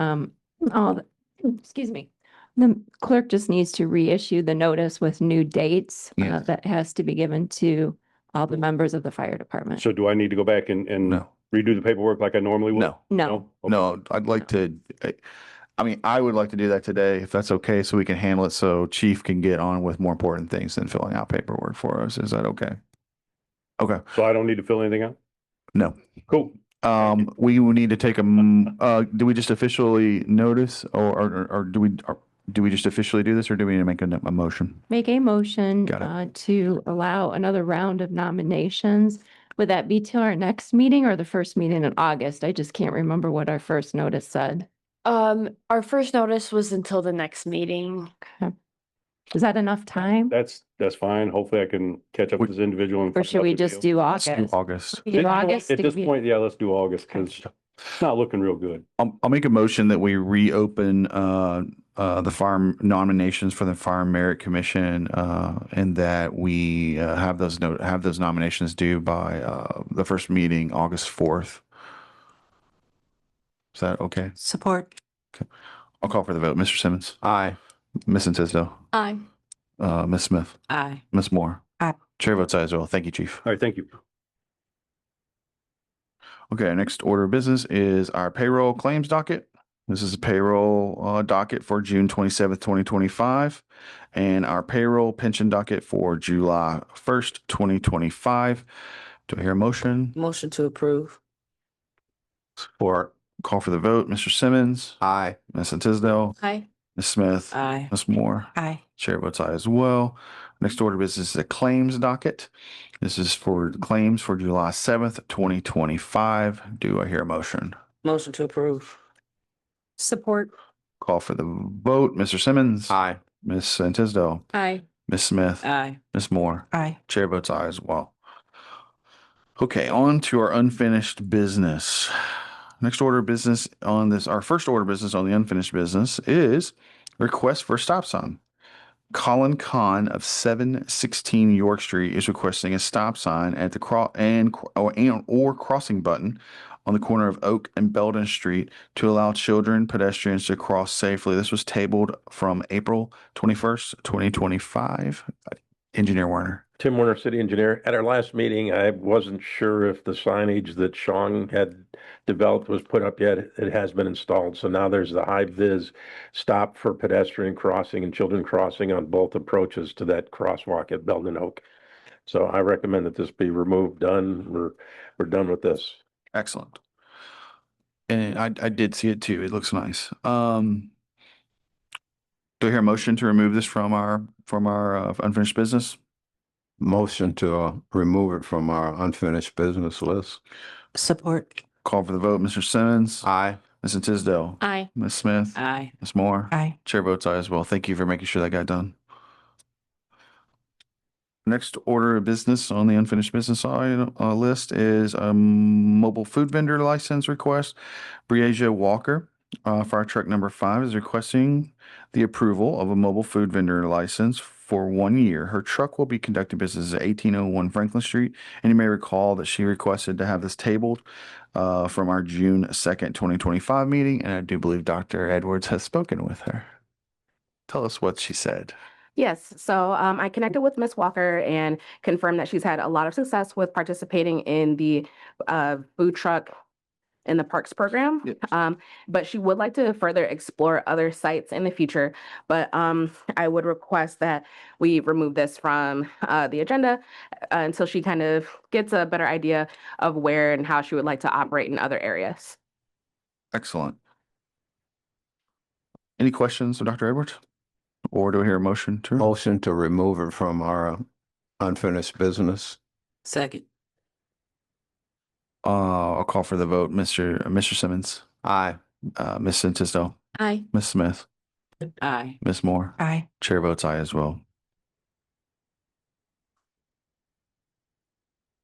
Excuse me. The clerk just needs to reissue the notice with new dates Yes. that has to be given to all the members of the fire department. So do I need to go back and No. redo the paperwork like I normally would? No. No. No, I'd like to, I would like to do that today if that's okay, so we can handle it so Chief can get on with more important things than filling out paperwork for us. Is that okay? Okay. So I don't need to fill anything out? No. Cool. We will need to take do we just officially notice or do we just officially do this, or do we need to make a motion? Make a motion Got it. to allow another round of nominations. Would that be till our next meeting or the first meeting in August? I just can't remember what our first notice said. Our first notice was until the next meeting. Is that enough time? That's fine. Hopefully I can catch up with this individual. and Or find should out we the just deal. do Let's do August? August. We do August? At to this give you- point, yeah, let's do August because it's not looking real good. I'll make a motion that we reopen the farm nominations for the Farm Merit Commission, and that we have those nominations due by the first meeting, August 4th. Is that okay? Support. I'll call for the vote. Mr. Simmons? Aye. Ms. Tisdale? Aye. Ms. Smith? Aye. Ms. Moore? Aye. Chair votes aye as well. Thank you, Chief. All right, thank you. Okay, our next order of business is our payroll claims docket. This is a payroll docket for June 27th, 2025, and our payroll pension docket for July 1st, 2025. Do I hear a motion? Motion to approve. Support. Call for the vote. Mr. Simmons? Aye. Ms. Tisdale? Aye. Ms. Smith? Aye. Ms. Moore? Aye. Chair votes aye as well. Next order of business is a claims docket. This is for claims for July 7th, 2025. Do I hear a motion? Motion to approve. Support. Call for the vote. Mr. Simmons? Aye. Ms. Tisdale? Aye. Ms. Smith? Aye. Ms. Moore? Aye. Chair votes aye as well. Okay, on to our unfinished business. Next order of business on this, our first order of business on the unfinished business is request for a stop sign. Colin Kahn of 716 York Street is requesting a stop sign at the crossing button on the corner of Oak and Belden Street to allow children, pedestrians to cross safely. This was tabled from April 21st, 2025. Engineer Warner. Tim Warner, city engineer. At our last meeting, I wasn't sure if the signage that Sean had developed was put up yet. It has been installed. So now there's the high vis stop for pedestrian crossing and children crossing on both approaches to that crosswalk at Belden Oak. So I recommend that this be removed, done. We're done with this. Excellent. And I did see it too. It looks nice. Do I hear a motion to remove this from our unfinished business? Motion to remove it from our unfinished business list. Support. Call for the vote. Mr. Simmons. Aye. Mrs. Tisdale. Aye. Ms. Smith. Aye. Ms. Moore. Aye. Chair votes aye as well. Thank you for making sure that got done. Next order of business on the unfinished business list is a mobile food vendor license request. Briasia Walker, fire truck number 5, is requesting the approval of a mobile food vendor license for 1 year. Her truck will be conducting business at 1801 Franklin Street. And you may recall that she requested to have this tabled from our June 2nd, 2025 meeting. And I do believe Dr. Edwards has spoken with her. Tell us what she said. Yes, so I connected with Ms. Walker and confirmed that she's had a lot of success with participating in the food truck in the parks program. But she would like to further explore other sites in the future. But I would request that we remove this from the agenda until she kind of gets a better idea of where and how she would like to operate in other areas. Excellent. Any questions of Dr. Edwards? Or do I hear a motion to? Motion to remove it from our unfinished business. Second. I'll call for the vote. Mr. Simmons. Aye. Ms. Tisdale. Aye. Ms. Smith. Aye. Ms. Moore. Aye. Chair votes aye as well.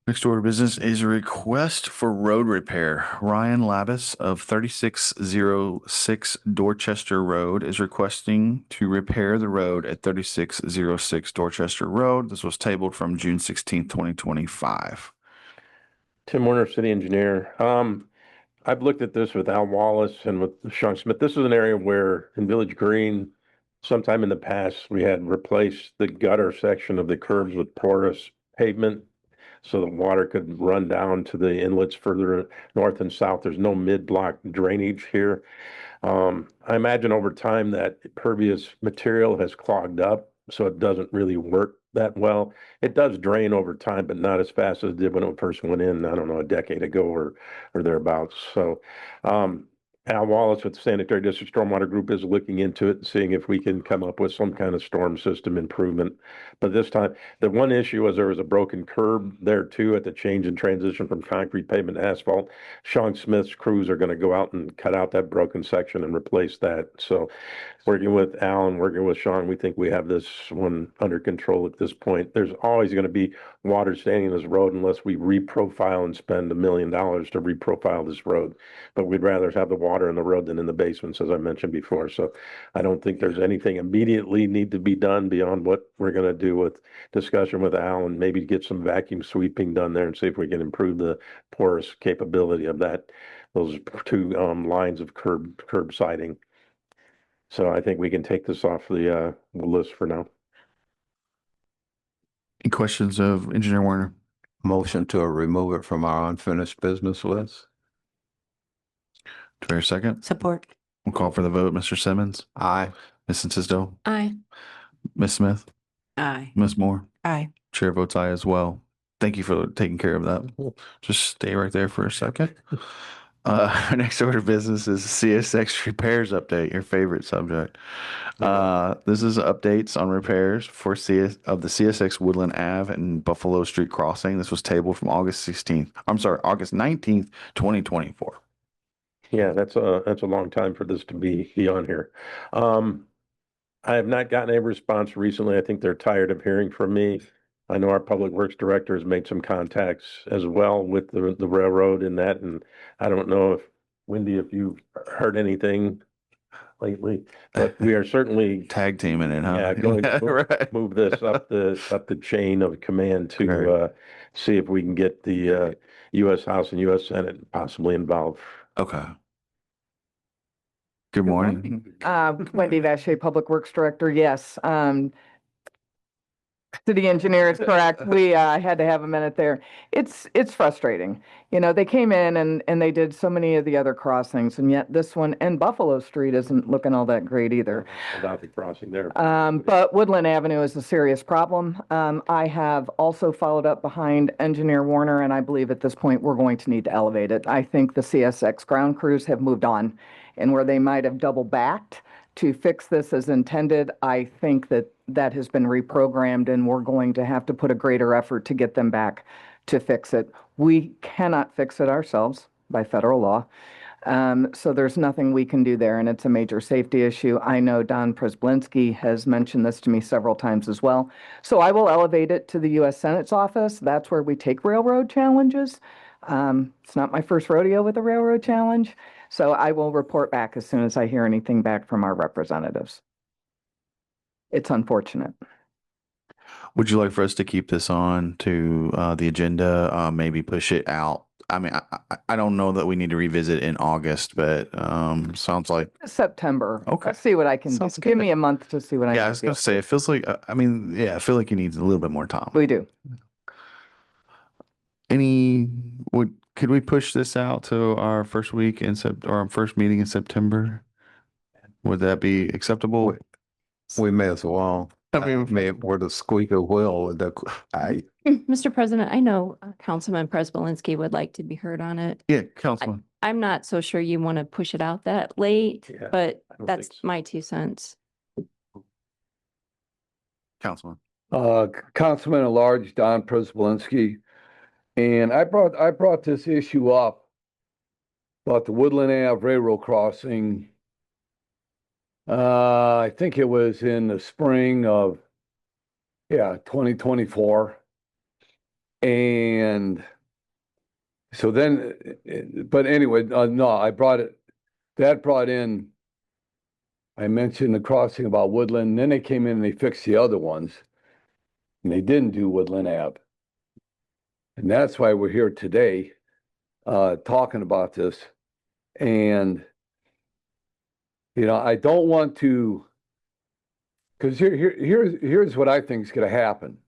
Next order of business is a request for road repair. Ryan Labus of 3606 Dorchester Road is requesting to repair the road at 3606 Dorchester Road. This was tabled from June 16th, 2025. Tim Warner, city engineer. I've looked at this with Al Wallace and with Sean Smith. This is an area where in Village Green, sometime in the past, we had replaced the gutter section of the curbs with porous pavement so the water could run down to the inlets further north and south. There's no mid-block drainage here. I imagine over time that pervious material has clogged up, so it doesn't really work that well. It does drain over time, but not as fast as it did when it first went in, I don't know, a decade ago or thereabouts. So Al Wallace with the Sanitary District Stormwater Group is looking into it and seeing if we can come up with some kind of storm system improvement. But this time, the one issue was there was a broken curb there too at the change in transition from concrete pavement to asphalt. Sean Smith's crews are going to go out and cut out that broken section and replace that. So working with Al and working with Sean, we think we have this one under control at this point. There's always going to be water standing in this road unless we reprofile and spend $1 million to reprofile this road. But we'd rather have the water in the road than in the basements, as I mentioned before. So I don't think there's anything immediately need to be done beyond what we're going to do with discussion with Al and maybe get some vacuum sweeping done there and see if we can improve the porous capability of those two lines of curb siding. So I think we can take this off the list for now. Any questions of Engineer Warner? Motion to remove it from our unfinished business list. Do I hear a second? Support. We'll call for the vote. Mr. Simmons. Aye. Ms. Tisdale. Aye. Ms. Smith. Aye. Ms. Moore. Aye. Chair votes aye as well. Thank you for taking care of that. Just stay right there for a second. Our next order of business is CSX repairs update, your favorite subject. This is updates on repairs for the CSX Woodland Ave and Buffalo Street crossing. This was tabled from August 19th, 2024. Yeah, that's a long time for this to be on here. I have not gotten a response recently. I think they're tired of hearing from me. I know our public works director has made some contacts as well with the railroad in that, and I don't know if Wendy, if you've heard anything lately, but we are certainly tag teaming it, huh? Yeah, going to Right. move this up the chain of command to see if we can get the U.S. House and U.S. Senate possibly involved. Okay. Good morning. Wendy Vache, Public Works Director. Yes. City engineer is correct. We had to have a minute there. It's frustrating. You know, they came in and they did so many of the other crossings, and yet this one and Buffalo Street isn't looking all that great either. Without the crossing there. But Woodland Avenue is a serious problem. I have also followed up behind Engineer Warner, and I believe at this point we're going to need to elevate it. I think the CSX ground crews have moved on, and where they might have double backed to fix this as intended, I think that that has been reprogrammed, and we're going to have to put a greater effort to get them back to fix it. We cannot fix it ourselves by federal law. So there's nothing we can do there, and it's a major safety issue. I know Don Przyblinski has mentioned this to me several times as well. So I will elevate it to the U.S. Senate's office. That's where we take railroad challenges. It's not my first rodeo with a railroad challenge. So I will report back as soon as I hear anything back from our representatives. It's unfortunate. Would you like for us to keep this on to the agenda? Maybe push it out. I mean, I don't know that we need to revisit in August, but sounds like September. Okay. I'll see what I can do. Sounds Give good. me a month to see what I Yeah, I can was do. gonna say it feels like I mean, yeah, I feel like you need a little bit more time. We do. Could we push this out to our first week in or our first meeting in September? Would that be acceptable? We may as well. I mean, we're the squeaker wheel. Mr. President, I know Councilman Przybylski would like to be heard on it. Yeah, Councilman. I'm not so sure you want to push it out that late, Yeah, but I don't that's think so. my 2 cents. Councilman. Councilman at Large, Don Przybylski. And I brought this issue up about the Woodland Ave Railroad crossing. I think it was in the spring of 2024. And so then, but anyway, no, I brought in, I mentioned the crossing about Woodland, and then they came in and they fixed the other ones, and they didn't do Woodland Ave. And that's why we're here today, talking about this. And, you know, I don't want to, because here's what I think is going to happen.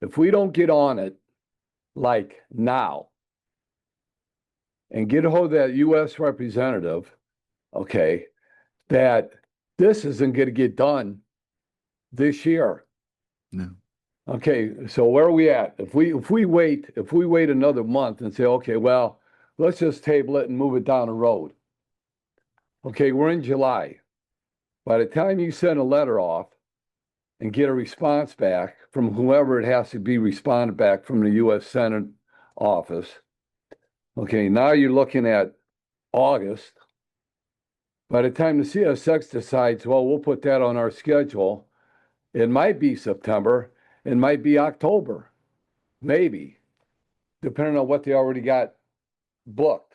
If we don't get on it, like now, and get a hold of that U.S. representative, okay, that this isn't going to get done this year. No. Okay, so where are we at? If we wait another month and say, okay, well, let's just table it and move it down the road. Okay, we're in July. By the time you send a letter off and get a response back from whoever it has to be responded back from the U.S. Senate office, okay, now you're looking at August. By the time the CSX decides, well, we'll put that on our schedule, it might be September. It might be October, maybe, depending on what they already got booked.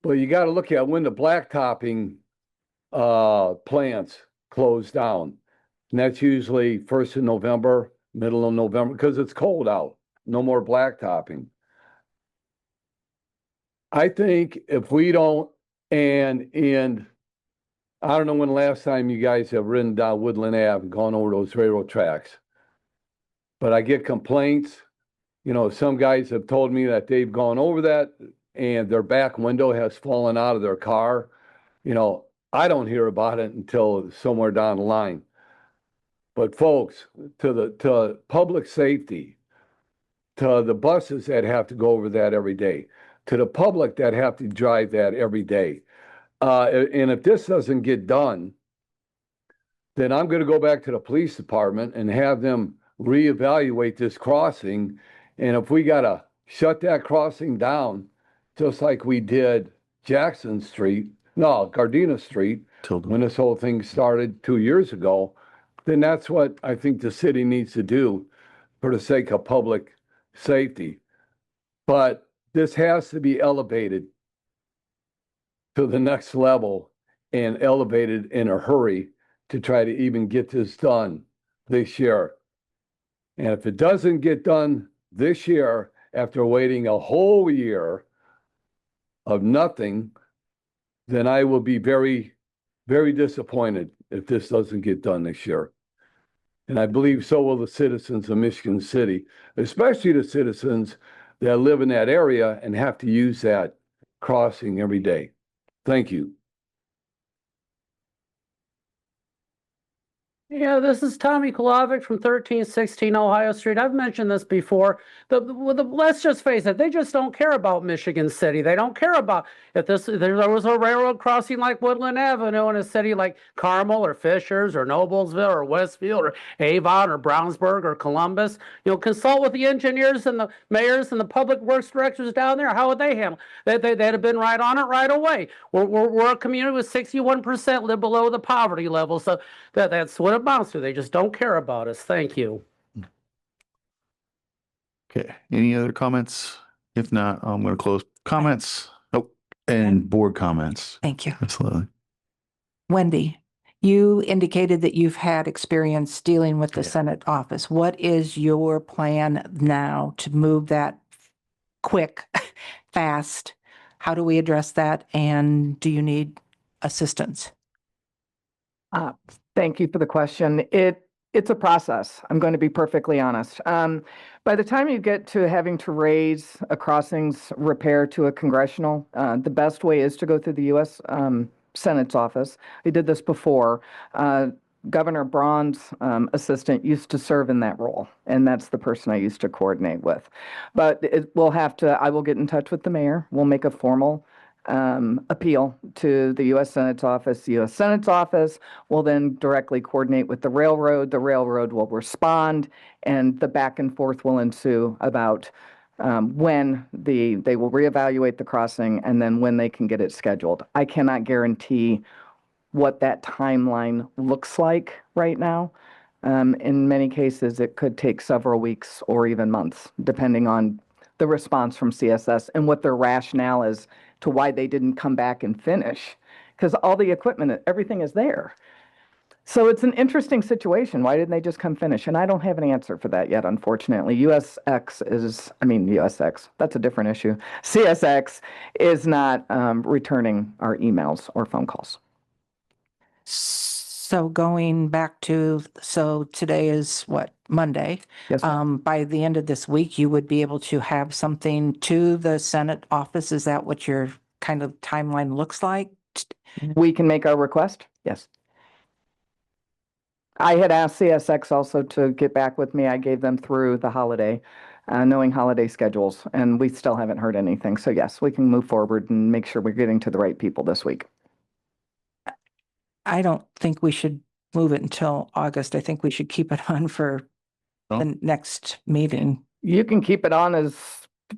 But you got to look at when the blacktopping plants close down. And that's usually 1st of November, middle of November, because it's cold out. No more blacktopping. I think if we don't, and I don't know when the last time you guys have ridden down Woodland Ave and gone over those railroad tracks. But I get complaints, you know, some guys have told me that they've gone over that and their back window has fallen out of their car. You know, I don't hear about it until somewhere down the line. But folks, to public safety, to the buses that have to go over that every day, to the public that have to drive that every day. And if this doesn't get done, then I'm going to go back to the police department and have them reevaluate this crossing. And if we got to shut that crossing down, just like we did Gardena Street, when this whole thing started 2 years ago, then that's what I think the city needs to do for the sake of public safety. But this has to be elevated to the next level and elevated in a hurry to try to even get this done this year. And if it doesn't get done this year, after waiting a whole year of nothing, then I will be very, very disappointed if this doesn't get done this year. And I believe so will the citizens of Michigan City, especially the citizens that live in that area and have to use that crossing every day. Thank you. Yeah, this is Tommy Kolovic from 1316 Ohio Street. I've mentioned this before. Let's just face it, they just don't care about Michigan City. They don't care about if there was a railroad crossing like Woodland Avenue in a city like Carmel or Fishers or Noblesville or Westfield or Avon or Brownsburg or Columbus. Consult with the engineers and the mayors and the public works directors down there. How would they handle it? They'd have been right on it right away. We're a community with 61% live below the poverty level. So that's what it amounts to. They just don't care about us. Thank you. Okay, any other comments? If not, I'm going to close comments. Nope. And board comments. Thank you. Absolutely. Wendy, you indicated that you've had experience dealing with the Senate office. What is your plan now to move that quick, fast? How do we address that? And do you need assistance? Thank you for the question. It's a process. I'm going to be perfectly honest. By the time you get to having to raise a crossings repair to a congressional, the best way is to go through the U.S. Senate's office. I did this before. Governor Braun's assistant used to serve in that role, and that's the person I used to coordinate with. But I will get in touch with the mayor. We'll make a formal appeal to the U.S. Senate's office. The U.S. Senate's office will then directly coordinate with the railroad. The railroad will respond, and the back and forth will ensue about when they will reevaluate the crossing and then when they can get it scheduled. I cannot guarantee what that timeline looks like right now. In many cases, it could take several weeks or even months, depending on the response from CSS and what their rationale is to why they didn't come back and finish, because all the equipment, everything is there. So it's an interesting situation. Why didn't they just come finish? And I don't have an answer for that yet, unfortunately. USX, that's a different issue. CSX is not returning our emails or phone calls. So going back to, today is what, Monday? Yes. By the end of this week, you would be able to have something to the Senate office. Is that what your kind of timeline looks like? We can make our request, yes. I had asked CSX also to get back with me. I gave them through the holiday, knowing holiday schedules, and we still haven't heard anything. So yes, we can move forward and make sure we're getting to the right people this week. I don't think we should move it until August. I think we should keep it on for the next meeting. You can keep it on as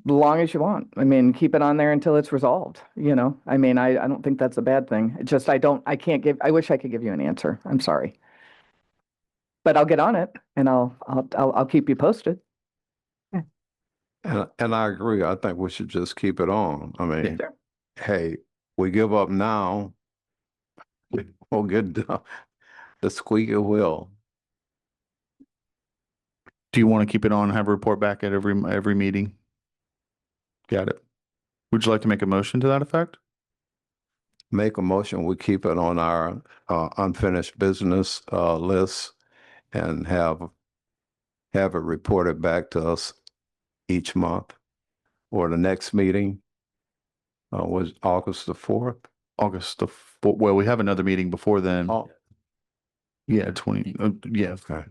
long as you want. I mean, keep it on there until it's resolved, I mean, I don't think that's a bad thing. It's just I wish I could give you an answer. I'm sorry. But I'll get on it and I'll keep you posted. And I agree. I think we should just keep it on. I mean, hey, we give up now, we'll get done. The squeaky wheel. Do you want to keep it on and have a report back at every meeting? Got it. Would you like to make a motion to that effect? Make a motion, we keep it on our unfinished business list and have it reported back to us each month or the next meeting was August the 4th. August the 4th. Well, we have another meeting before then. Yeah, 20. Yeah. Okay.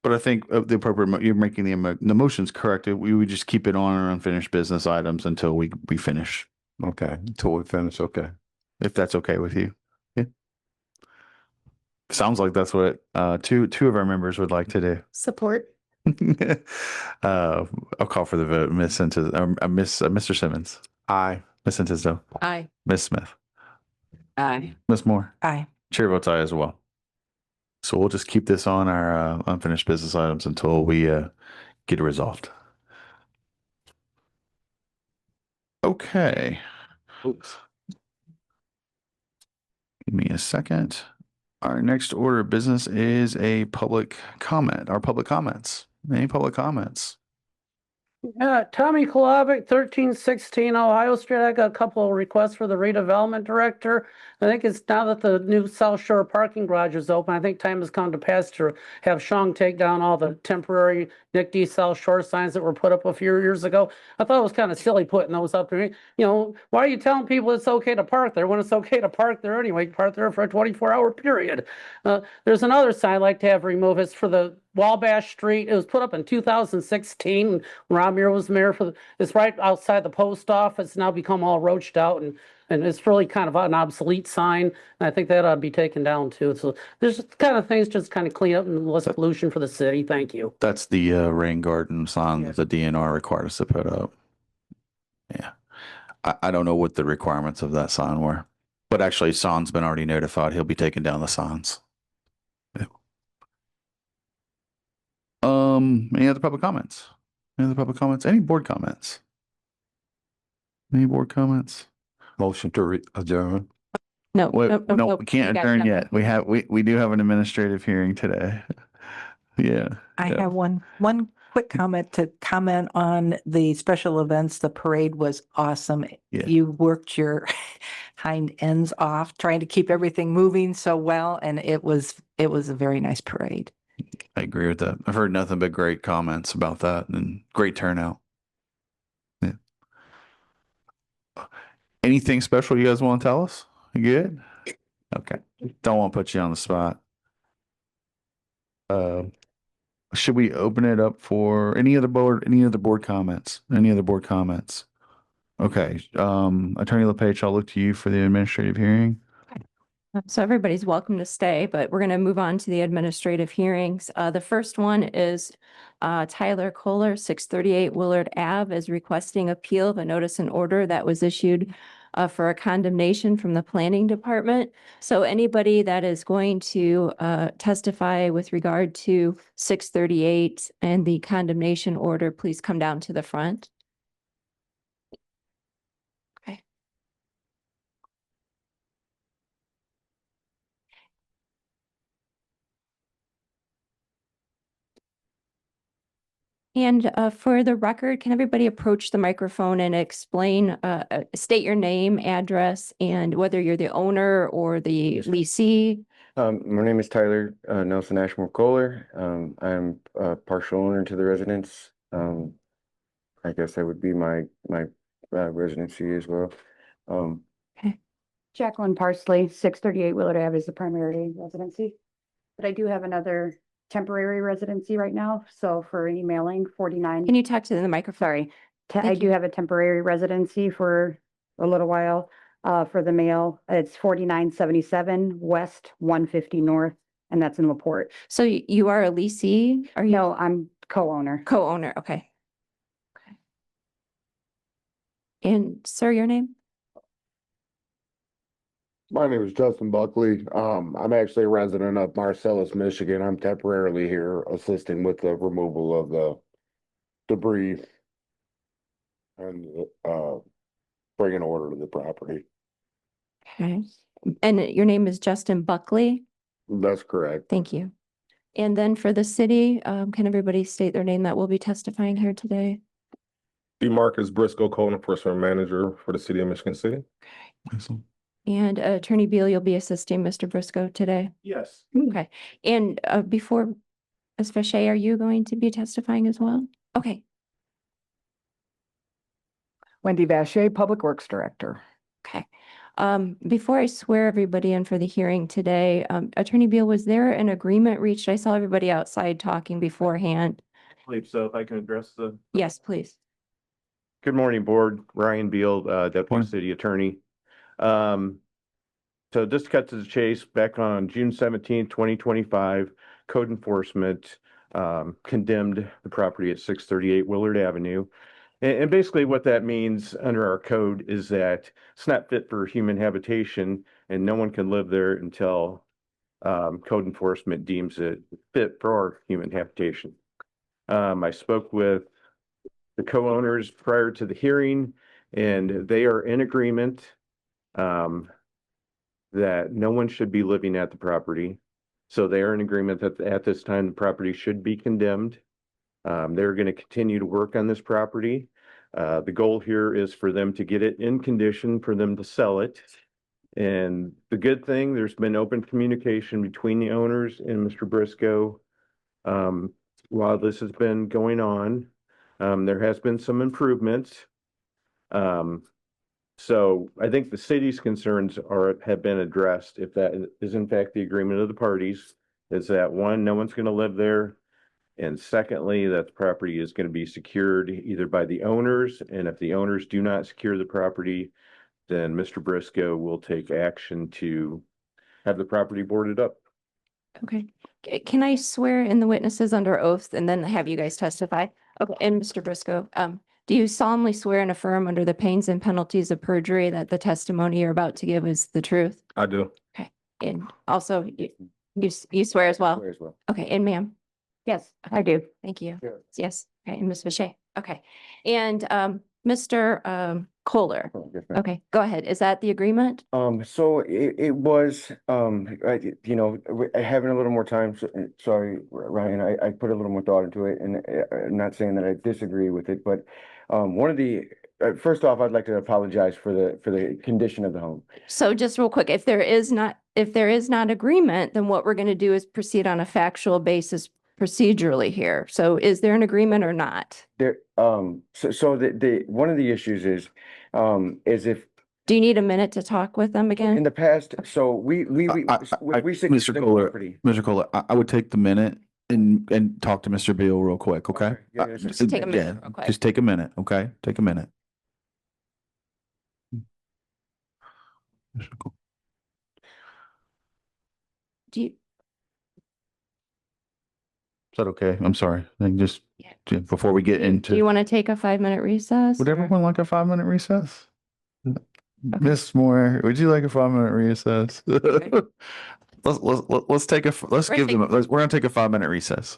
But I think the appropriate, you're making the motion's correct. We would just keep it on our unfinished business items until we finish. Okay, until we finish. Okay. If that's okay with you. Yeah. Sounds like that's what two of our members would like to do. Support. I'll call for the vote. Mr. Simmons. Aye. Ms. Santisto. Aye. Ms. Smith. Aye. Ms. Moore. Aye. Chair votes aye as well. So we'll just keep this on our unfinished business items until we get it resolved. Okay. Oops. Give me a second. Our next order of business is a public comment. Our public comments. Any public comments? Tommy Kolovic, 1316 Ohio Street. I got a couple of requests for the redevelopment director. I think it's now that the new South Shore parking garage is open, I think time has come to pass to have Sean take down all the temporary Nick D. South Shore signs that were put up a few years ago. I thought it was kind of silly putting those up there. You know, why are you telling people it's okay to park there when it's okay to park there anyway? Park there for a 24-hour period. There's another sign I'd like to have removed. It's for the Wabash Street. It was put up in 2016 when Rob Muir was mayor. It's right outside the post office. It's now become all roached out, and it's really kind of an obsolete sign. And I think that ought to be taken down too. So there's kind of things just kind of clean up and less pollution for the city. Thank you. That's the rain garden sign that the DNR required us to put up. Yeah. I don't know what the requirements of that sign were, but actually Son's been already notified. He'll be taking down the signs. Yeah. Any other public comments? Any other public comments? Any board comments? Any board comments? Motion to adjourn. No, Wait, no, no, we can't got adjourn nothing. yet. We do have an administrative hearing today. Yeah. I yeah. have one quick comment to comment on the special events. The parade was awesome. Yeah. You worked your hind ends off trying to keep everything moving so well, and it was a very nice parade. I agree with that. I've heard nothing but great comments about that and great turnout. Yeah. Anything special you guys want to tell us? You good? Okay. Don't want to put you on the spot. Should we open it up for any other board comments? Any other board comments? Okay. Attorney LePage, I'll look to you for the administrative hearing. So everybody's welcome to stay, but we're going to move on to the administrative hearings. The first one is Tyler Kohler, 638 Willard Ave, is requesting appeal of a notice and order that was issued for a condemnation from the planning department. So anybody that is going to testify with regard to 638 and the condemnation order, please come down to the front. Okay. And for the record, can everybody approach the microphone and explain, state your name, address, and whether you're the owner or the leasee? My name is Tyler Nelson Ashmore Kohler. I'm a partial owner to the residence. I guess that would be my residency as well. Jacqueline Parsley, 638 Willard Ave is the primary residency. But I do have another temporary residency right now. So for any mailing, 49. Can you talk to the microphone? Sorry. I do have a temporary residency for a little while. For the mail, it's 4977 West 150 North, and that's in LaPorte. So you are a leasee? Are you? No, I'm co-owner. Co-owner, okay. Okay. And sir, your name? My name is Justin Buckley. I'm actually a resident of Marcellus, Michigan. I'm temporarily here assisting with the removal of the debris and bringing order to the property. Okay. And your name is Justin Buckley? That's correct. Thank you. And then for the city, can everybody state their name that will be testifying here today? DeMarcus Briscoe, code enforcement manager for the city of Michigan City. Excellent. And Attorney Beal, you'll be assisting Mr. Briscoe today? Yes. Okay. And before, Ms. Vache, are you going to be testifying as well? Okay. Wendy Vache, Public Works Director. Okay. Before I swear everybody in for the hearing today, Attorney Beal, was there an agreement reached? I saw everybody outside talking beforehand. I believe so. If I can address the. Yes, please. Good morning, Board. Ryan Beal, Deputy City Attorney. So just to cut to the chase, back on June 17, 2025, code enforcement condemned the property at 638 Willard Avenue. And basically what that means under our code is that it's not fit for human habitation and no one can live there until code enforcement deems it fit for human habitation. I spoke with the co-owners prior to the hearing and they are in agreement that no one should be living at the property. So they are in agreement that at this time the property should be condemned. They're going to continue to work on this property. The goal here is for them to get it in condition for them to sell it. And the good thing, there's been open communication between the owners and Mr. Briscoe. While this has been going on, there has been some improvements. So I think the city's concerns have been addressed. If that is in fact the agreement of the parties, is that one, no one's going to live there. And secondly, that the property is going to be secured either by the owners. And if the owners do not secure the property, then Mr. Briscoe will take action to have the property boarded up. Okay. Can I swear in the witnesses under oath and then have you guys testify? Okay, and Mr. Briscoe, do you solemnly swear and affirm under the pains and penalties of perjury that the testimony you're about to give is the truth? I do. Okay, and also you swear as well? Swear as well. Okay, and ma'am? Yes, I do. Thank you. Sure. Yes, okay, and Ms. Vacher, okay. And Mr. Kohler, Yes, ma'am. okay, go ahead. Is that the agreement? So it was, having a little more time, sorry, Ryan, I put a little more thought into it, and I'm not saying that I disagree with it, but one of the, first off, I'd like to apologize for the condition of the home. So just real quick, if there is not agreement, then what we're going to do is proceed on a factual basis procedurally here. So is there an agreement or not? There, so the one of the issues is if Do you need a minute to talk with them in again? the past, so we secured Mr. the Kohler, property. Mr. Kohler, I would take the minute and talk to Mr. Beal real quick, okay? Yeah, yeah, Just take a minute real quick. Just take a minute, okay? Take a minute. Do you, Is that okay? I'm sorry. Then just before we get do you into, want to take a 5-minute recess? would or- everyone like a 5-minute recess? Miss Moore, would you like a 5-minute recess? Let's take a, let's We're give them, taking- we're gonna take a 5-minute recess.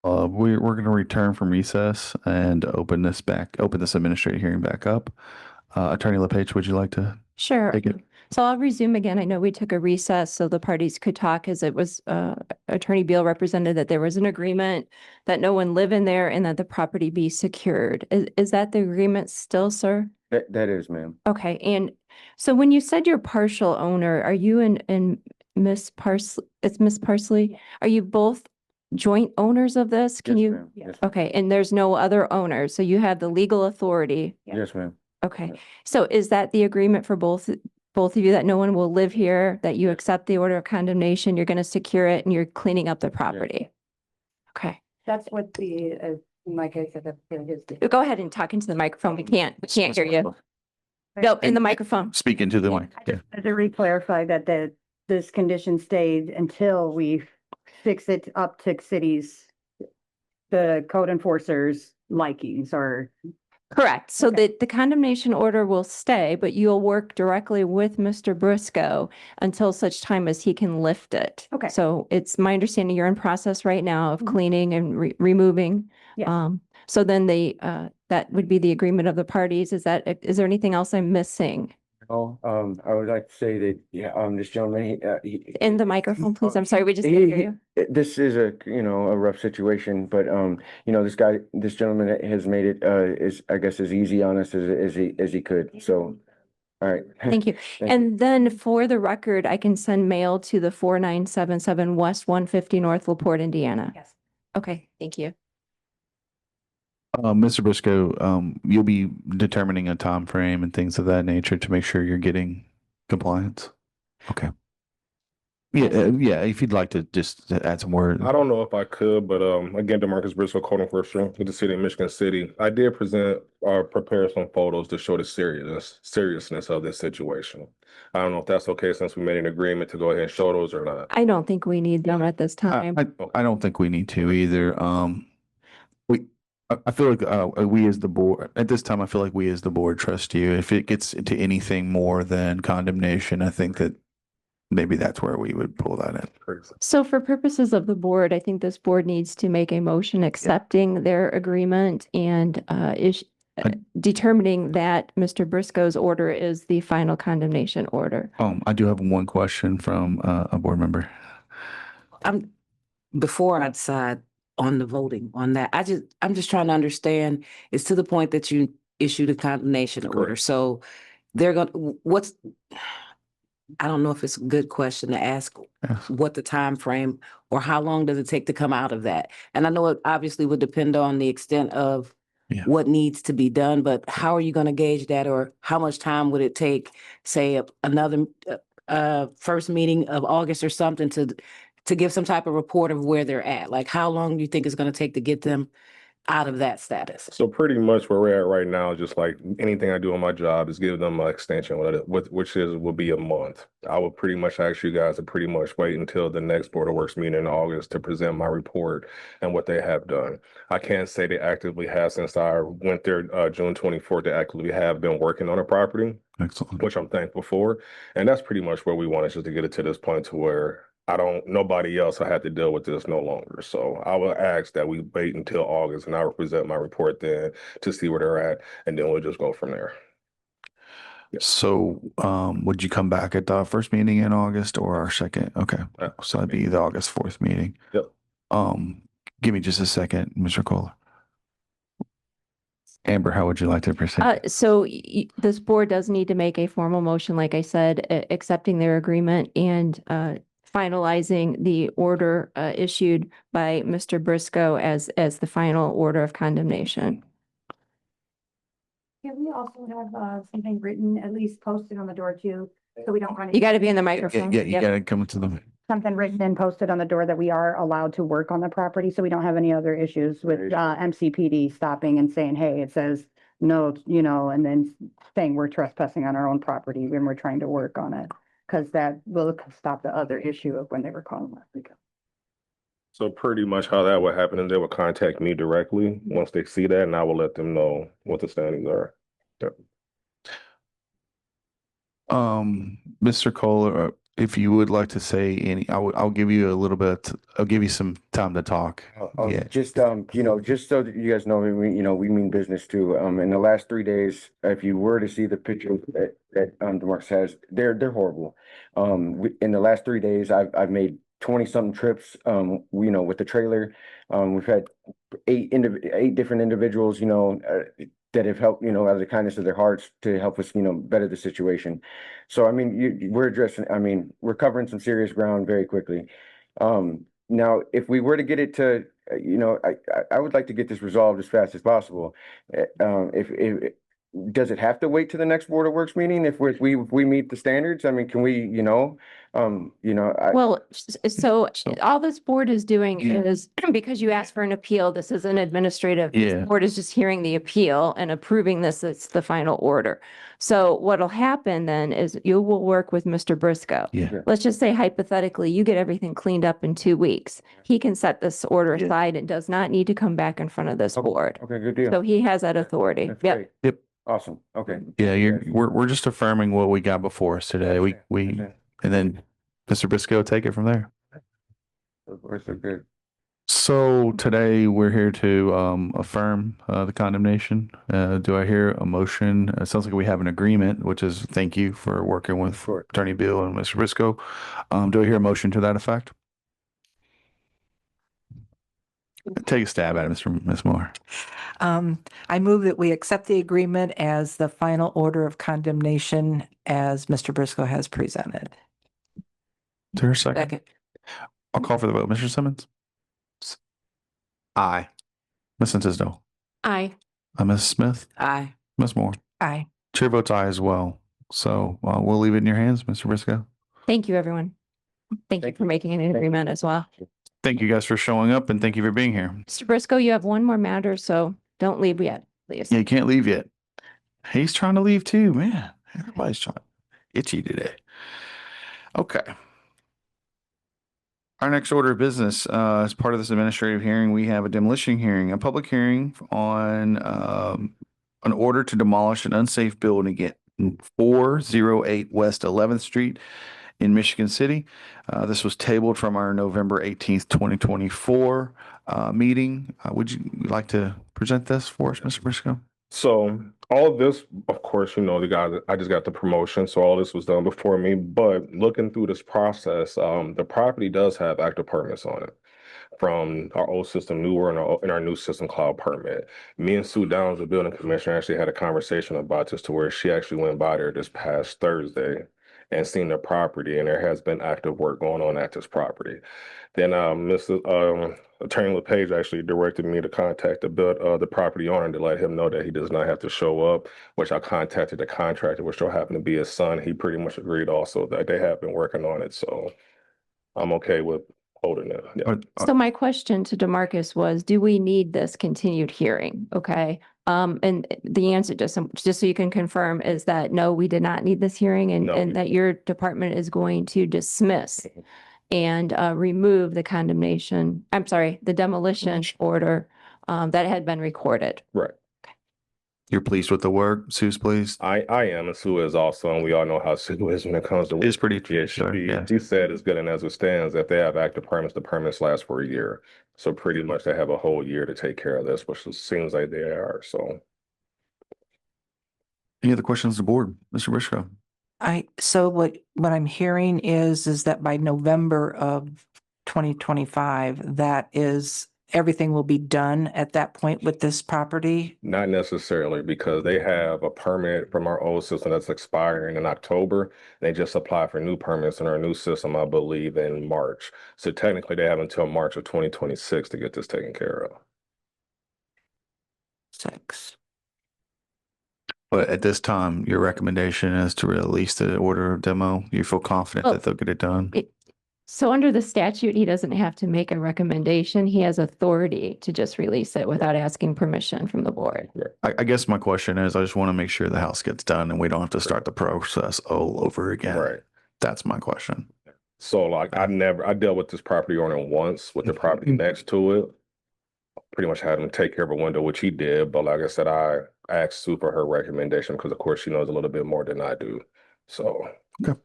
We're going to return from recess and open this administrative hearing back up. Attorney LePage, would you like to Sure. take it? So I'll resume again. I know we took a recess so the parties could talk as it was, Attorney Beal represented that there was an agreement that no one live in there and that the property be secured. Is that the agreement still, sir? That is, ma'am. Okay. And so when you said you're partial owner, are you and Miss Parsley, it's Miss Parsley? Are you both joint owners of this? Can Yes, you? ma'am. Yes, Okay. And there's no other owners. So you have the legal authority. yes, ma'am. Okay, so is that the agreement for both of you, that no one will live here, that you accept the order of condemnation, you're gonna secure it and you're cleaning up the property? Okay, That's what the, like I said, go ahead and talk into the microphone. We can't hear you. Nope, in the microphone. Speak into the mic. Yeah. To re-clarify that this condition stayed until we fix it up to the code enforcers' likings or. Correct. So the condemnation order will stay, but you'll work directly with Mr. Briscoe until such time as he can lift it. Okay. So it's my understanding you're in process right now of cleaning and removing. Yes. So then that would be the agreement of the parties. Is there anything else I'm missing? Oh, I would like to say that, yeah, this gentleman, In the microphone, please. I'm sorry, we just didn't hear you. this is a rough situation, but this gentleman has made it I guess as easy on us as he could. So, all right. Thank you. And then for the record, I can send mail to the 4977 West 150 North LaPorte, Indiana. Yes. Okay, thank you. Mr. Briscoe, you'll be determining a time frame and things of that nature to make sure you're getting compliance. Okay. Yeah, if you'd like to just add some words. I don't know if I could, but again, DeMarcus Briscoe, code enforcer with the city of Michigan City. I did prepare some photos to show the seriousness of this situation. I don't know if that's okay since we made an agreement to go ahead and show those or not. I don't think we need them at this time. I don't think we need to either. I feel like we as the board, at this time, I feel like we as the board trust you. If it gets to anything more than condemnation, I think that maybe that's where we would pull that in. So for purposes of the board, I think this board needs to make a motion accepting their agreement and determining that Mr. Briscoe's order is the final condemnation order. I do have one question from a board member. Before I decide on the voting on that, I'm just trying to understand, it's to the point that you issued a condemnation order. So they're going to, I don't know if it's a good question to ask what the time frame or how long does it take to come out of that? And I know it obviously would depend on the extent of what needs to be done, but how are you going to gauge that, or how much time would it take, say, another first meeting of August or something to give some type of report of where they're at? Like, how long do you think it's going to take to get them out of that status? So pretty much where we're at right now, just like anything I do on my job, is give them an extension, which will be a month. I would pretty much ask you guys to pretty much wait until the next Board of Works meeting in August to present my report and what they have done. I can't say they actively have, since I went there June 24th, they actively have been working on a property. Excellent. Which I'm thankful for. And that's pretty much where we wanted, just to get it to this point to where nobody else will have to deal with this no longer. So I will ask that we wait until August, and I will present my report then to see where they're at, and then we'll just go from there. So, would you come back at the first meeting in August or our second? Okay. So that'd be the August 4th meeting. Yep. Give me just a second, Mr. Kohler. Amber, how would you like to proceed? So this board does need to make a formal motion, like I said, accepting their agreement and finalizing the order issued by Mr. Briscoe as the final order of condemnation. Can we also have something written, at least posted on the door too, so we don't run? You got to be in the microphone. Yeah, you got to come to the. Something written and posted on the door that we are allowed to work on the property, so we don't have any other issues with MCPD stopping and saying, hey, it says no, and then saying we're trespassing on our own property when we're trying to work on it, because that will stop the other issue of when they were calling us. So pretty much how that would happen is they would contact me directly once they see that, and I will let them know what the standings are. Yep. Mr. Kohler, if you would like to say any, I'll give you a little bit, I'll give you some time to talk. Yeah. Just just so that you guys know, we mean business too. In the last 3 days, if you were to see the pictures that DeMarcus has, they're horrible. In the last 3 days, I've made 20-something trips. With the trailer, we've had eight different individuals, that have helped, out of the kindness of their hearts to help us, better the situation. So, I mean, we're covering some serious ground very quickly. Now, if we were to get it to, I would like to get this resolved as fast as possible. If does it have to wait to the next Board of Works meeting if we meet the standards? I mean, can we, Well, so all this board is doing is, because you asked for an appeal, this is an administrative. This Yeah. board is just hearing the appeal and approving this. It's the final order. So what'll happen then is you will work with Mr. Briscoe. Yeah. Let's just say hypothetically, you get everything cleaned up in 2 weeks. He can set this order aside and does not need to come back in front of this board. Okay, good deal. So he has that authority. That's Yep. great. Yep. Awesome. Okay. Yeah, we're just affirming what we got before us today. And then Mr. Briscoe, take it from there. So good. So today we're here to affirm the condemnation. Do I hear a motion? It sounds like we have an agreement, which is thank you for working with Attorney Bill and Mr. Briscoe. Do I hear a motion to that effect? Take a stab at it, Ms. Moore. I move that we accept the agreement as the final order of condemnation as Mr. Briscoe has presented. Is there a second? I'll call for the vote. Mr. Simmons? Aye. Ms. Tisdale? Aye. Ms. Smith? Aye. Ms. Moore? Aye. Chair votes aye as well. So we'll leave it in your hands, Mr. Briscoe. Thank you, everyone. Thank you for making an agreement as well. Thank you guys for showing up and thank you for being here. Mr. Briscoe, you have one more matter, so don't leave yet, please. Yeah, you can't leave yet. He's trying to leave too, man. Everybody's trying itchy today. Okay. Our next order of business, as part of this administrative hearing, we have a demolition hearing, a public hearing on an order to demolish an unsafe building at 408 West 11th Street in Michigan City. This was tabled from our November 18th, 2024 meeting. Would you like to present this for us, Mr. Briscoe? So all of this, of course, I just got the promotion, so all this was done before me. But looking through this process, the property does have active permits on it from our old system, and our new system cloud permit. Me and Sue Downs, the building commissioner, actually had a conversation about this to where she actually went by there this past Thursday and seen the property, and there has been active work going on at this property. Then Attorney LePage actually directed me to contact the property owner to let him know that he does not have to show up, which I contacted the contractor, which so happened to be his son. He pretty much agreed also that they have been working on it, so I'm okay with holding it. Yeah. So my question to DeMarcus was, do we need this continued hearing? Okay. And the answer, just so you can confirm, is that no, we did not need this hearing, and that your department is going to dismiss and remove the the demolition order that had been recorded. Right. You're pleased with the work? Sue's pleased? I am, and Sue is also, and we all know how Sue is when it comes to. It's pretty Yeah, yeah. she said it's good, and as it stands, if they have active permits, the permits last for a year. So pretty much they have a whole year to take care of this, which it seems like they are, so. Any other questions to the board? Mr. Briscoe? So what I'm hearing is that by November of 2025, that is, everything will be done at that point with this property? Not necessarily, because they have a permit from our old system that's expiring in October. They just apply for new permits in our new system, I believe, in March. So technically they have until March of 2026 to get this taken care of. 6. But at this time, your recommendation is to release the order of demo. You feel confident that they'll get it done? So under the statute, he doesn't have to make a recommendation. He has authority to just release it without asking permission from the board. I guess my question is, I just want to make sure the house gets done and we don't have to start the process all over again. Right. That's my question. So like I dealt with this property owner once with the property next to it. Pretty much had him take care of a window, which he did. But like I said, I asked Sue for her recommendation because of course she knows a little bit more than I do. So. Okay.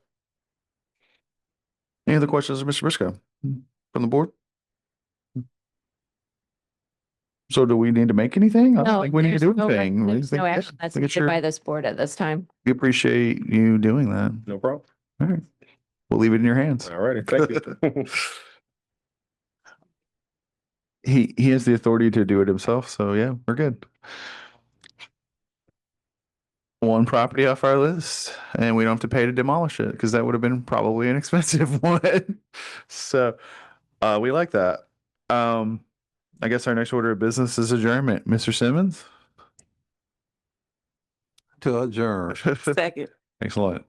Any other questions of Mr. Briscoe from the board? So do we need to make anything? I don't No, think we need to there's do no anything. We there's think- no yeah, action that's think it's needed by your- this board at this time. We appreciate you doing that. No problem. All right. We'll leave it in your hands. All righty, thank you. He has the authority to do it himself, so yeah, we're good. One property off our list, and we don't have to pay to demolish it because that would have been probably an expensive one. So we like that. I guess our next order of business is adjournment. Mr. Simmons? To adjourn. Second. Thanks a lot.